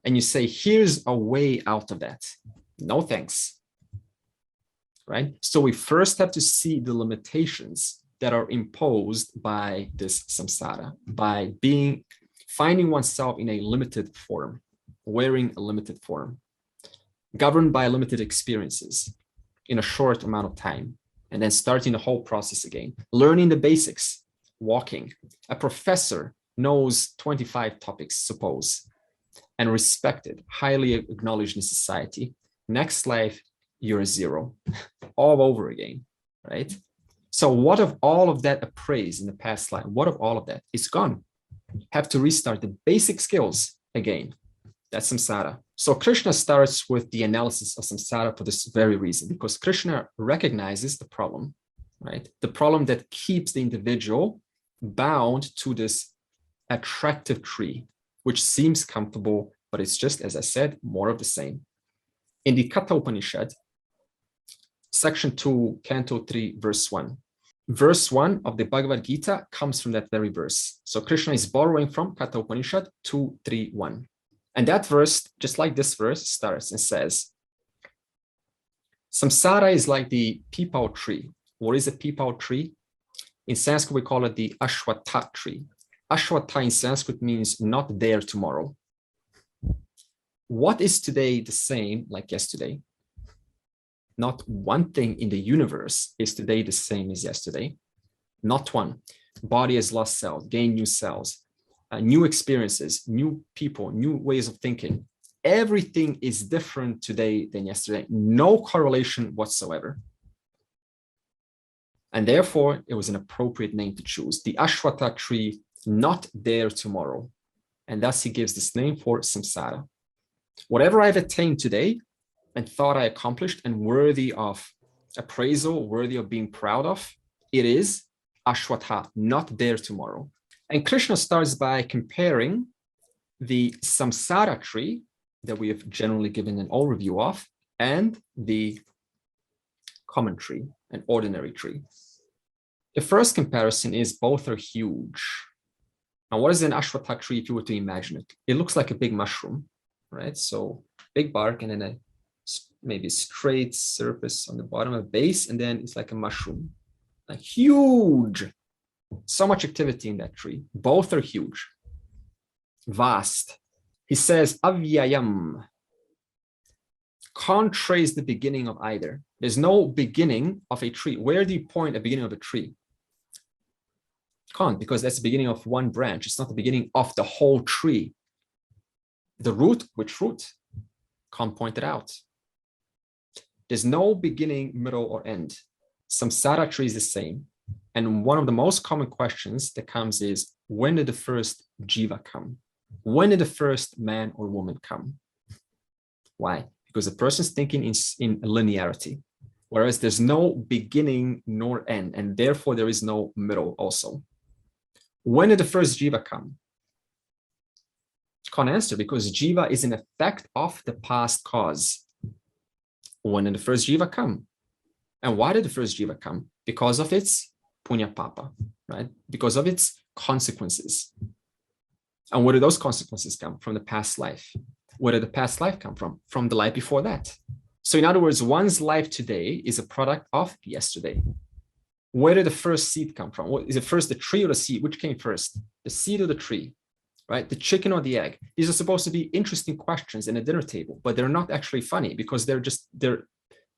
And you say, here's a way out of that. No thanks, right? So we first have to see the limitations that are imposed by this samsara, by finding oneself in a limited form, wearing a limited form, governed by limited experiences in a short amount of time, and then starting the whole process again, learning the basics, walking. A professor knows 25 topics, suppose, and respected, highly acknowledged in society. Next life, you're a zero, all over again, right? So what of all of that appraised in the past life? What of all of that? It's gone. Have to restart the basic skills again. That's samsara. So Krishna starts with the analysis of samsara for this very reason, because Krishna recognizes the problem, right? The problem that keeps the individual bound to this attractive tree, which seems comfortable, but it's just, as I said, more of the same. In the Katha Upanishad, section 2, canto 3, verse 1. Verse 1 of the Bhagavad Gita comes from that very verse. So Krishna is borrowing from Katha Upanishad 2:3:1. And that verse, just like this verse, starts and says, samsara is like the peepal tree. What is a peepal tree? In Sanskrit, we call it the ashwatha tree. Ashwatha in Sanskrit means not there tomorrow. What is today the same like yesterday? Not one thing in the universe is today the same as yesterday. Not one. Body has lost cells, gained new cells, new experiences, new people, new ways of thinking. Everything is different today than yesterday. No correlation whatsoever. And therefore, it was an appropriate name to choose. The Ashwatha tree, not there tomorrow. And thus he gives this name for samsara. Whatever I've attained today and thought I accomplished and worthy of appraisal, worthy of being proud of, it is Ashwatha, not there tomorrow. And Krishna starts by comparing the samsara tree that we have generally given an overview of and the common tree, an ordinary tree. The first comparison is both are huge. Now, what is an ashwatha tree if you were to imagine it? It looks like a big mushroom, right? So big bark and then a maybe straight surface on the bottom, a base, and then it's like a mushroom, like huge. So much activity in that tree. Both are huge, vast. He says, avyayam. Can't trace the beginning of either. There's no beginning of a tree. Where do you point a beginning of a tree? Can't, because that's the beginning of one branch. It's not the beginning of the whole tree. The root, which root? Can't point it out. There's no beginning, middle, or end. Samsara tree is the same. And one of the most common questions that comes is, when did the first jiva come? When did the first man or woman come? Why? Because the person's thinking in linearity, whereas there's no beginning nor end, and therefore there is no middle also. When did the first jiva come? Can't answer, because jiva is an effect of the past cause. When did the first jiva come? And why did the first jiva come? Because of its punya papa, right? Because of its consequences. And where do those consequences come? From the past life. Where did the past life come from? From the life before that. So in other words, one's life today is a product of yesterday. Where did the first seed come from? What, is it first the tree or the seed? Which came first? The seed or the tree? Right? The chicken or the egg? These are supposed to be interesting questions in a dinner table, but they're not actually funny, because they're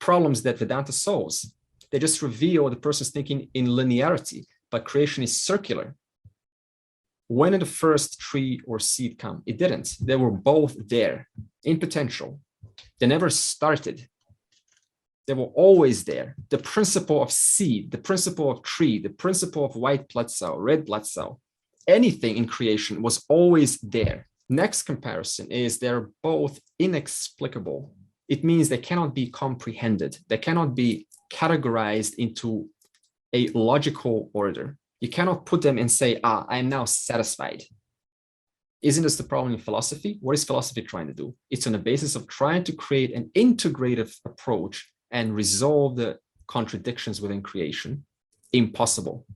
problems that Vedanta solves. They just reveal the person's thinking in linearity, but creation is circular. When did the first tree or seed come? It didn't. They were both there in potential. They never started. They were always there. The principle of seed, the principle of tree, the principle of white blood cell, red blood cell, anything in creation was always there. Next comparison is they're both inexplicable. It means they cannot be comprehended. They cannot be categorized into a logical order. You cannot put them and say, I am now satisfied. Isn't this the problem in philosophy? What is philosophy trying to do? It's on the basis of trying to create an integrative approach and resolve the contradictions within creation. Impossible,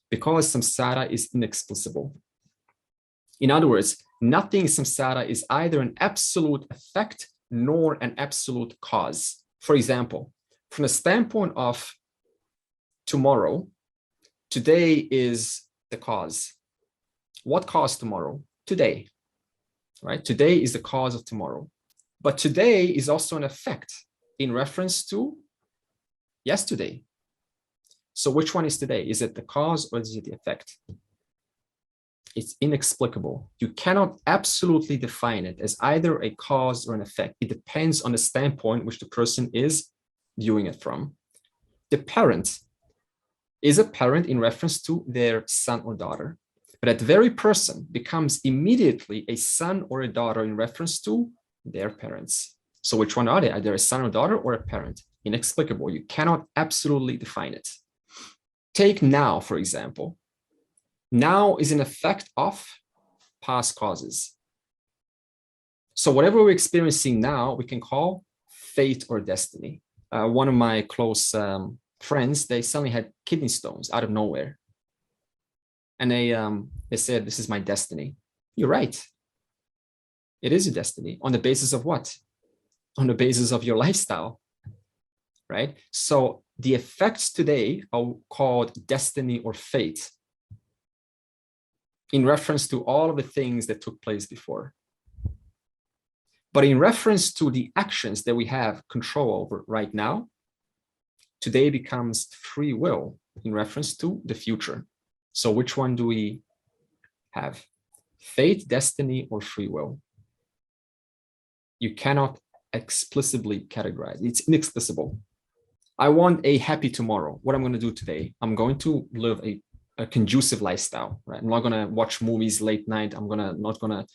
because samsara is inexplicable. In other words, nothing in samsara is either an absolute effect nor an absolute cause. For example, from the standpoint of tomorrow, today is the cause. What caused tomorrow? Today, right? Today is the cause of tomorrow. But today is also an effect in reference to yesterday. So which one is today? Is it the cause or is it the effect? It's inexplicable. You cannot absolutely define it as either a cause or an effect. It depends on the standpoint which the person is viewing it from. The parent is a parent in reference to their son or daughter, but that very person becomes immediately a son or a daughter in reference to their parents. So which one are they? Either a son or daughter or a parent? Inexplicable. You cannot absolutely define it. Take now, for example. Now is an effect of past causes. So whatever we're experiencing now, we can call fate or destiny. One of my close friends, they suddenly had kidney stones out of nowhere. And they said, this is my destiny. You're right. It is your destiny. On the basis of what? On the basis of your lifestyle, right? So the effects today are called destiny or fate in reference to all of the things that took place before. But in reference to the actions that we have control over right now, today becomes free will in reference to the future. So which one do we have? Fate, destiny, or free will? You cannot explicitly categorize. It's inexplicable. I want a happy tomorrow. What I'm going to do today, I'm going to live a conducive lifestyle, right? I'm not going to watch movies late night. I'm not going to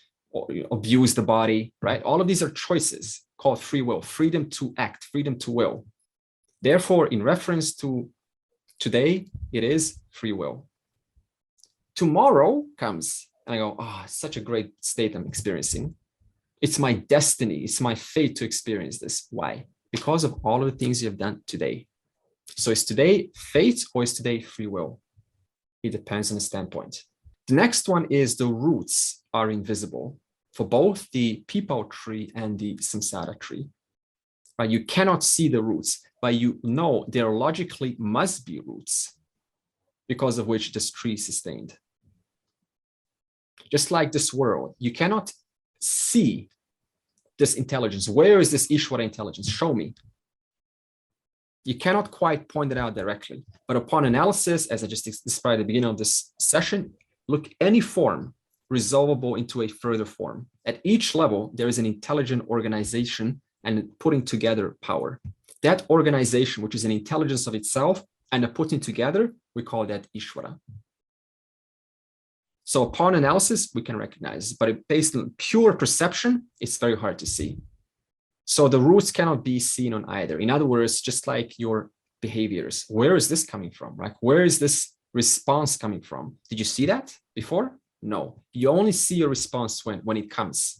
abuse the body, right? All of these are choices called free will, freedom to act, freedom to will. Therefore, in reference to today, it is free will. Tomorrow comes and I go, it's such a great state I'm experiencing. It's my destiny. It's my fate to experience this. Why? Because of all of the things you have done today. So is today fate or is today free will? It depends on the standpoint. The next one is the roots are invisible for both the peepal tree and the samsara tree. Right? You cannot see the roots, but you know there logically must be roots because of which this tree is sustained. Just like this world, you cannot see this intelligence. Where is this Ishvara intelligence? Show me. You cannot quite point it out directly, but upon analysis, as I just described at the beginning of this session, look, any form resolvable into a further form. At each level, there is an intelligent organization and putting together power. That organization, which is an intelligence of itself, and the putting together, we call that Ishvara. So upon analysis, we can recognize, but based on pure perception, it's very hard to see. So the roots cannot be seen on either. In other words, just like your behaviors, where is this coming from, right? Where is this response coming from? Did you see that before? No, you only see your response when it comes,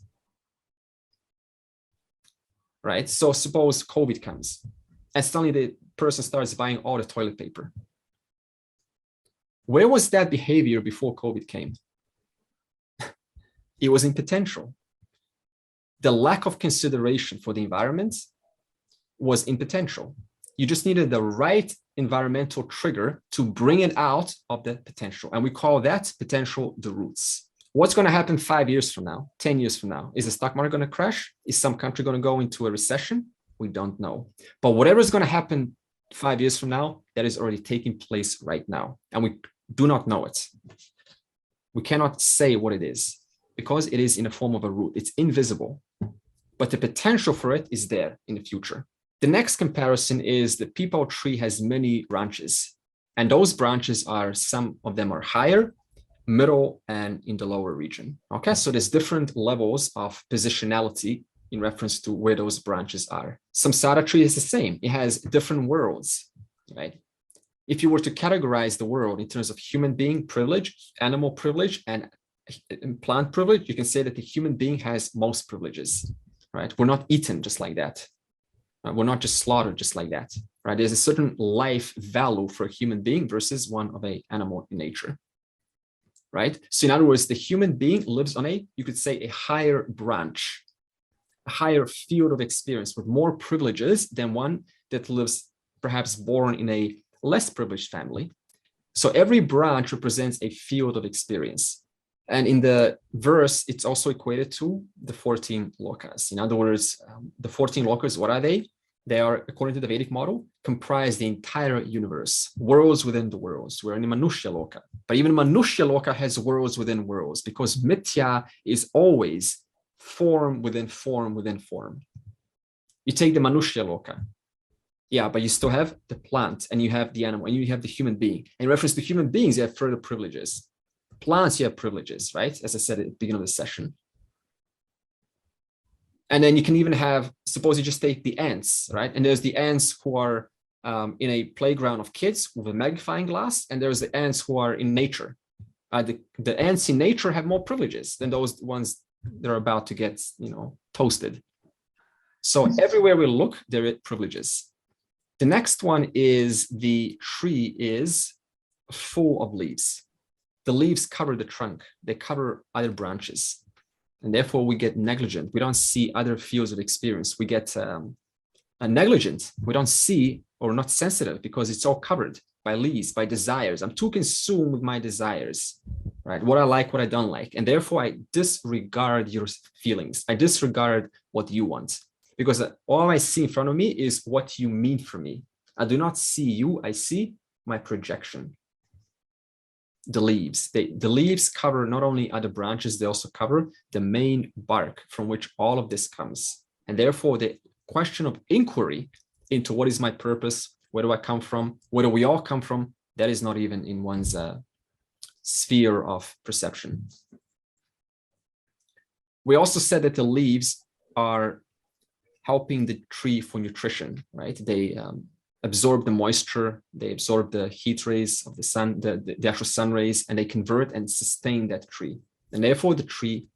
right? So suppose COVID comes and suddenly the person starts buying all the toilet paper. Where was that behavior before COVID came? It was in potential. The lack of consideration for the environment was in potential. You just needed the right environmental trigger to bring it out of the potential. And we call that potential the roots. What's going to happen 5 years from now, 10 years from now? Is the stock market going to crash? Is some country going to go into a recession? We don't know. But whatever is going to happen 5 years from now, that is already taking place right now. And we do not know it. We cannot say what it is because it is in the form of a root. It's invisible, but the potential for it is there in the future. The next comparison is the peepal tree has many branches, and those branches are, some of them are higher, middle, and in the lower region. Okay, so there's different levels of positionality in reference to where those branches are. Samsara tree is the same. It has different worlds, right? If you were to categorize the world in terms of human being privilege, animal privilege, and plant privilege, you can say that the human being has most privileges, right? We're not eaten just like that. We're not just slaughtered just like that, right? There's a certain life value for a human being versus one of an animal in nature, right? So in other words, the human being lives on you could say a higher branch, a higher field of experience with more privileges than one that lives perhaps born in a less privileged family. So every branch represents a field of experience. And in the verse, it's also equated to the 14 lokas. In other words, the 14 lokas, what are they? They are, according to the Vedic model, comprise the entire universe, worlds within the worlds. We're in Manushya Loka. But even Manushya Loka has worlds within worlds because Mithya is always form within form within form. You take the Manushya Loka. Yeah, but you still have the plant and you have the animal and you have the human being. In reference to human beings, you have further privileges. Plants, you have privileges, right? As I said at the beginning of the session. And then you can even have, suppose you just take the ants, right? And there's the ants who are in a playground of kids with a magnifying glass, and there's the ants who are in nature. The ants in nature have more privileges than those ones that are about to get, toasted. So everywhere we look, there are privileges. The next one is the tree is full of leaves. The leaves cover the trunk. They cover other branches. And therefore, we get negligent. We don't see other fields of experience. We get negligent. We don't see or not sensitive because it's all covered by leaves, by desires. I'm too consumed with my desires, right? What I like, what I don't like. And therefore, I disregard your feelings. I disregard what you want because all I see in front of me is what you mean for me. I do not see you. I see my projection. The leaves. The leaves cover not only other branches, they also cover the main bark from which all of this comes. And therefore, the question of inquiry into what is my purpose, where do I come from, where do we all come from, that is not even in one's sphere of perception. We also said that the leaves are helping the tree for nutrition, right? They absorb the moisture, they absorb the heat rays of the sun, the actual sun rays, and they convert and sustain that tree. And therefore the tree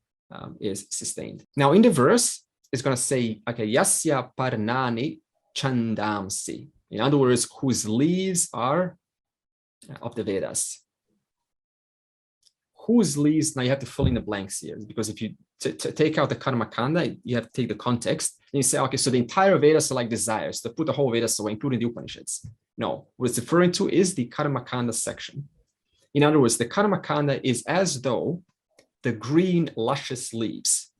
is sustained. Now in the verse, it's going to say, okay, yasya parnani chandamsi. In other words, whose leaves are of the Vedas. Whose leaves, now you have to fill in the blanks here, because if you take out the karma kanda, you have to take the context and you say, okay, so the entire Vedas are like desires, to put the whole Vedas away, including the Upanishads. No, what it's referring to is the karma kanda section. In other words, the karma kanda is as though the green luscious leaves,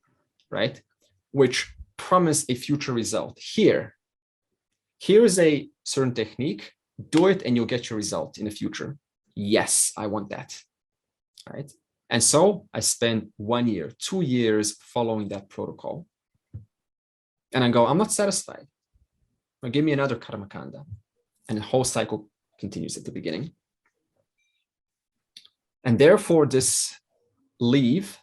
right, which promise a future result. Here is a certain technique, do it and you'll get your result in the future. Yes, I want that, right? And so I spent 1 year, 2 years following that protocol. And I go, I'm not satisfied. Well, give me another karma kanda. And the whole cycle continues at the beginning. And therefore this leaves,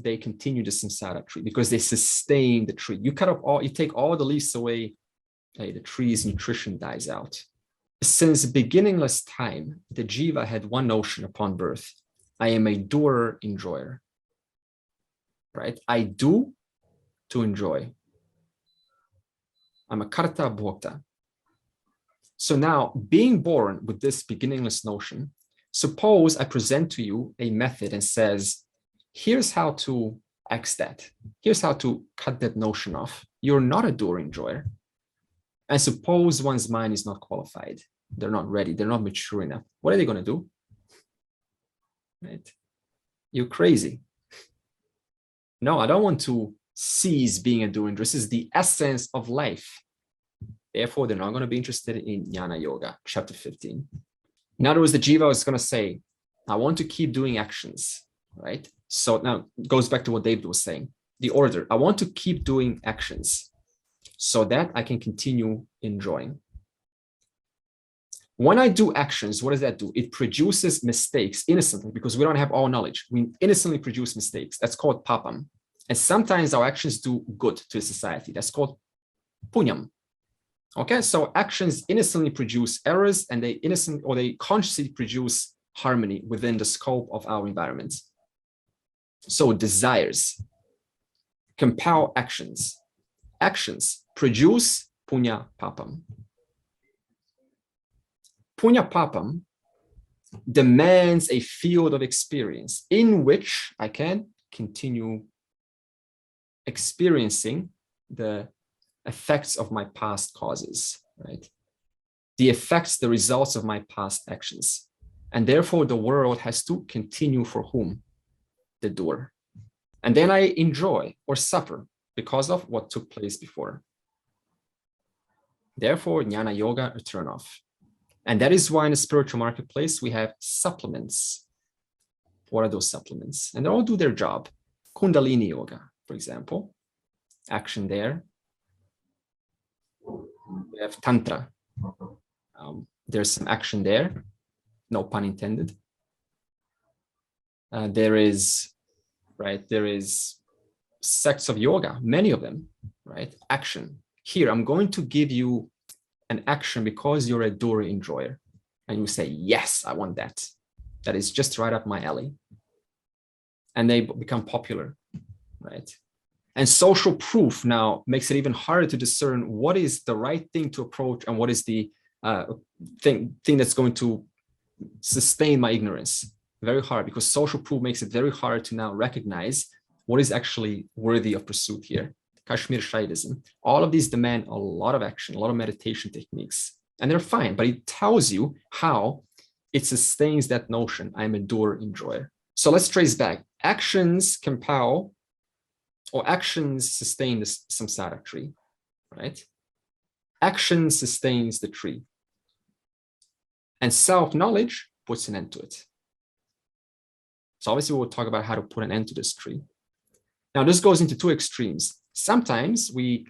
they continue the samsara tree because they sustain the tree. You cut off you take all the leaves away, the tree's nutrition dies out. Since beginningless time, the jiva had one notion upon birth. I am a doer, enjoyer, right? I do to enjoy. I'm a karta bhokta. So now, being born with this beginningless notion, suppose I present to you a method and says, here's how to X that. Here's how to cut that notion off. You're not a doer enjoyer. And suppose one's mind is not qualified. They're not ready. They're not mature enough. What are they going to do? Right? You're crazy. No, I don't want to cease being a doer enjoyer. This is the essence of life. Therefore, they're not going to be interested in jnana yoga, chapter 15. In other words, the jiva is going to say, I want to keep doing actions, right? So now it goes back to what David was saying. The order, I want to keep doing actions so that I can continue enjoying. When I do actions, what does that do? It produces mistakes innocently because we don't have all knowledge. We innocently produce mistakes. That's called papam. And sometimes our actions do good to society. That's called punyam. Okay, so actions innocently produce errors and they consciously produce harmony within the scope of our environment. So desires compel actions. Actions produce punya papam. Punya papam demands a field of experience in which I can continue experiencing the effects of my past causes, right? The effects, the results of my past actions. And therefore the world has to continue for whom? The doer. And then I enjoy or suffer because of what took place before. Therefore, jnana yoga, a turn off. And that is why in the spiritual marketplace, we have supplements. What are those supplements? And they all do their job. Kundalini yoga, for example, action there. We have tantra. There's some action there. No pun intended. There is sects of yoga, many of them, right? Action. Here, I'm going to give you an action because you're a doer enjoyer. And you say, yes, I want that. That is just right up my alley. And they become popular, right? And social proof now makes it even harder to discern what is the right thing to approach and what is the thing that's going to sustain my ignorance. Very hard, because social proof makes it very hard to now recognize what is actually worthy of pursuit here. Kashmir Shaivism. All of these demand a lot of action, a lot of meditation techniques, and they're fine, but it tells you how it sustains that notion. I'm a doer enjoyer. So let's trace back. Actions compel, or actions sustain the samsara tree, right? Action sustains the tree. And self-knowledge puts an end to it. So obviously we'll talk about how to put an end to this tree. Now this goes into two extremes. Sometimes we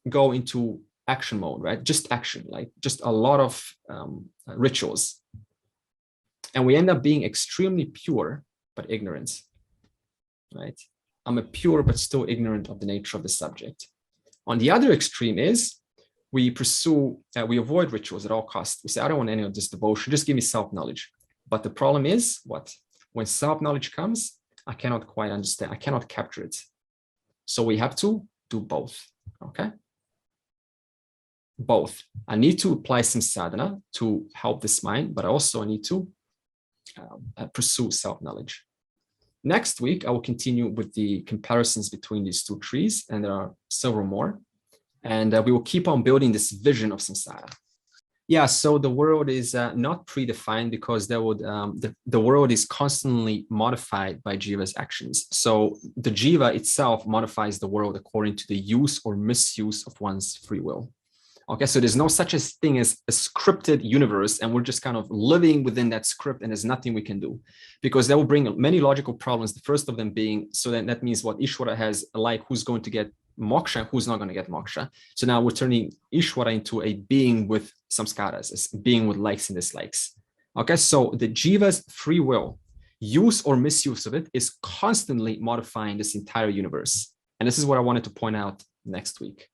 go into action mode, right? Just action, like just a lot of rituals. And we end up being extremely pure, but ignorant, right? I'm a pure, but still ignorant of the nature of the subject. On the other extreme is we we avoid rituals at all costs. We say, I don't want any of this devotion, just give me self-knowledge. But the problem is what? When self-knowledge comes, I cannot quite understand, I cannot capture it. So we have to do both, okay? Both. I need to apply some sadhana to help this mind, but also I need to pursue self-knowledge. Next week, I will continue with the comparisons between these two trees, and there are several more. And we will keep on building this vision of samsara. Yeah, so the world is not predefined because there would the world is constantly modified by jiva's actions. So the jiva itself modifies the world according to the use or misuse of one's free will. Okay, so there's no such a thing as a scripted universe, and we're just kind of living within that script, and there's nothing we can do, because that will bring many logical problems. The first of them being, so then that means what Ishvara has, like who's going to get moksha and who's not going to get moksha. So now we're turning Ishvara into a being with samskaras, a being with likes and dislikes. Okay, so the jiva's free will, use or misuse of it, is constantly modifying this entire universe. And this is what I wanted to point out next week.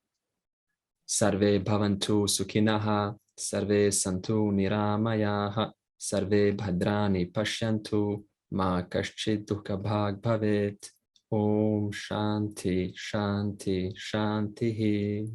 Sarve bhavantu sukhinaha, sarve santu niramayaha, sarve bhadrani pashyantu, ma kaschid dukkha bhag bhavet. Om Shanti Shanti Shanti.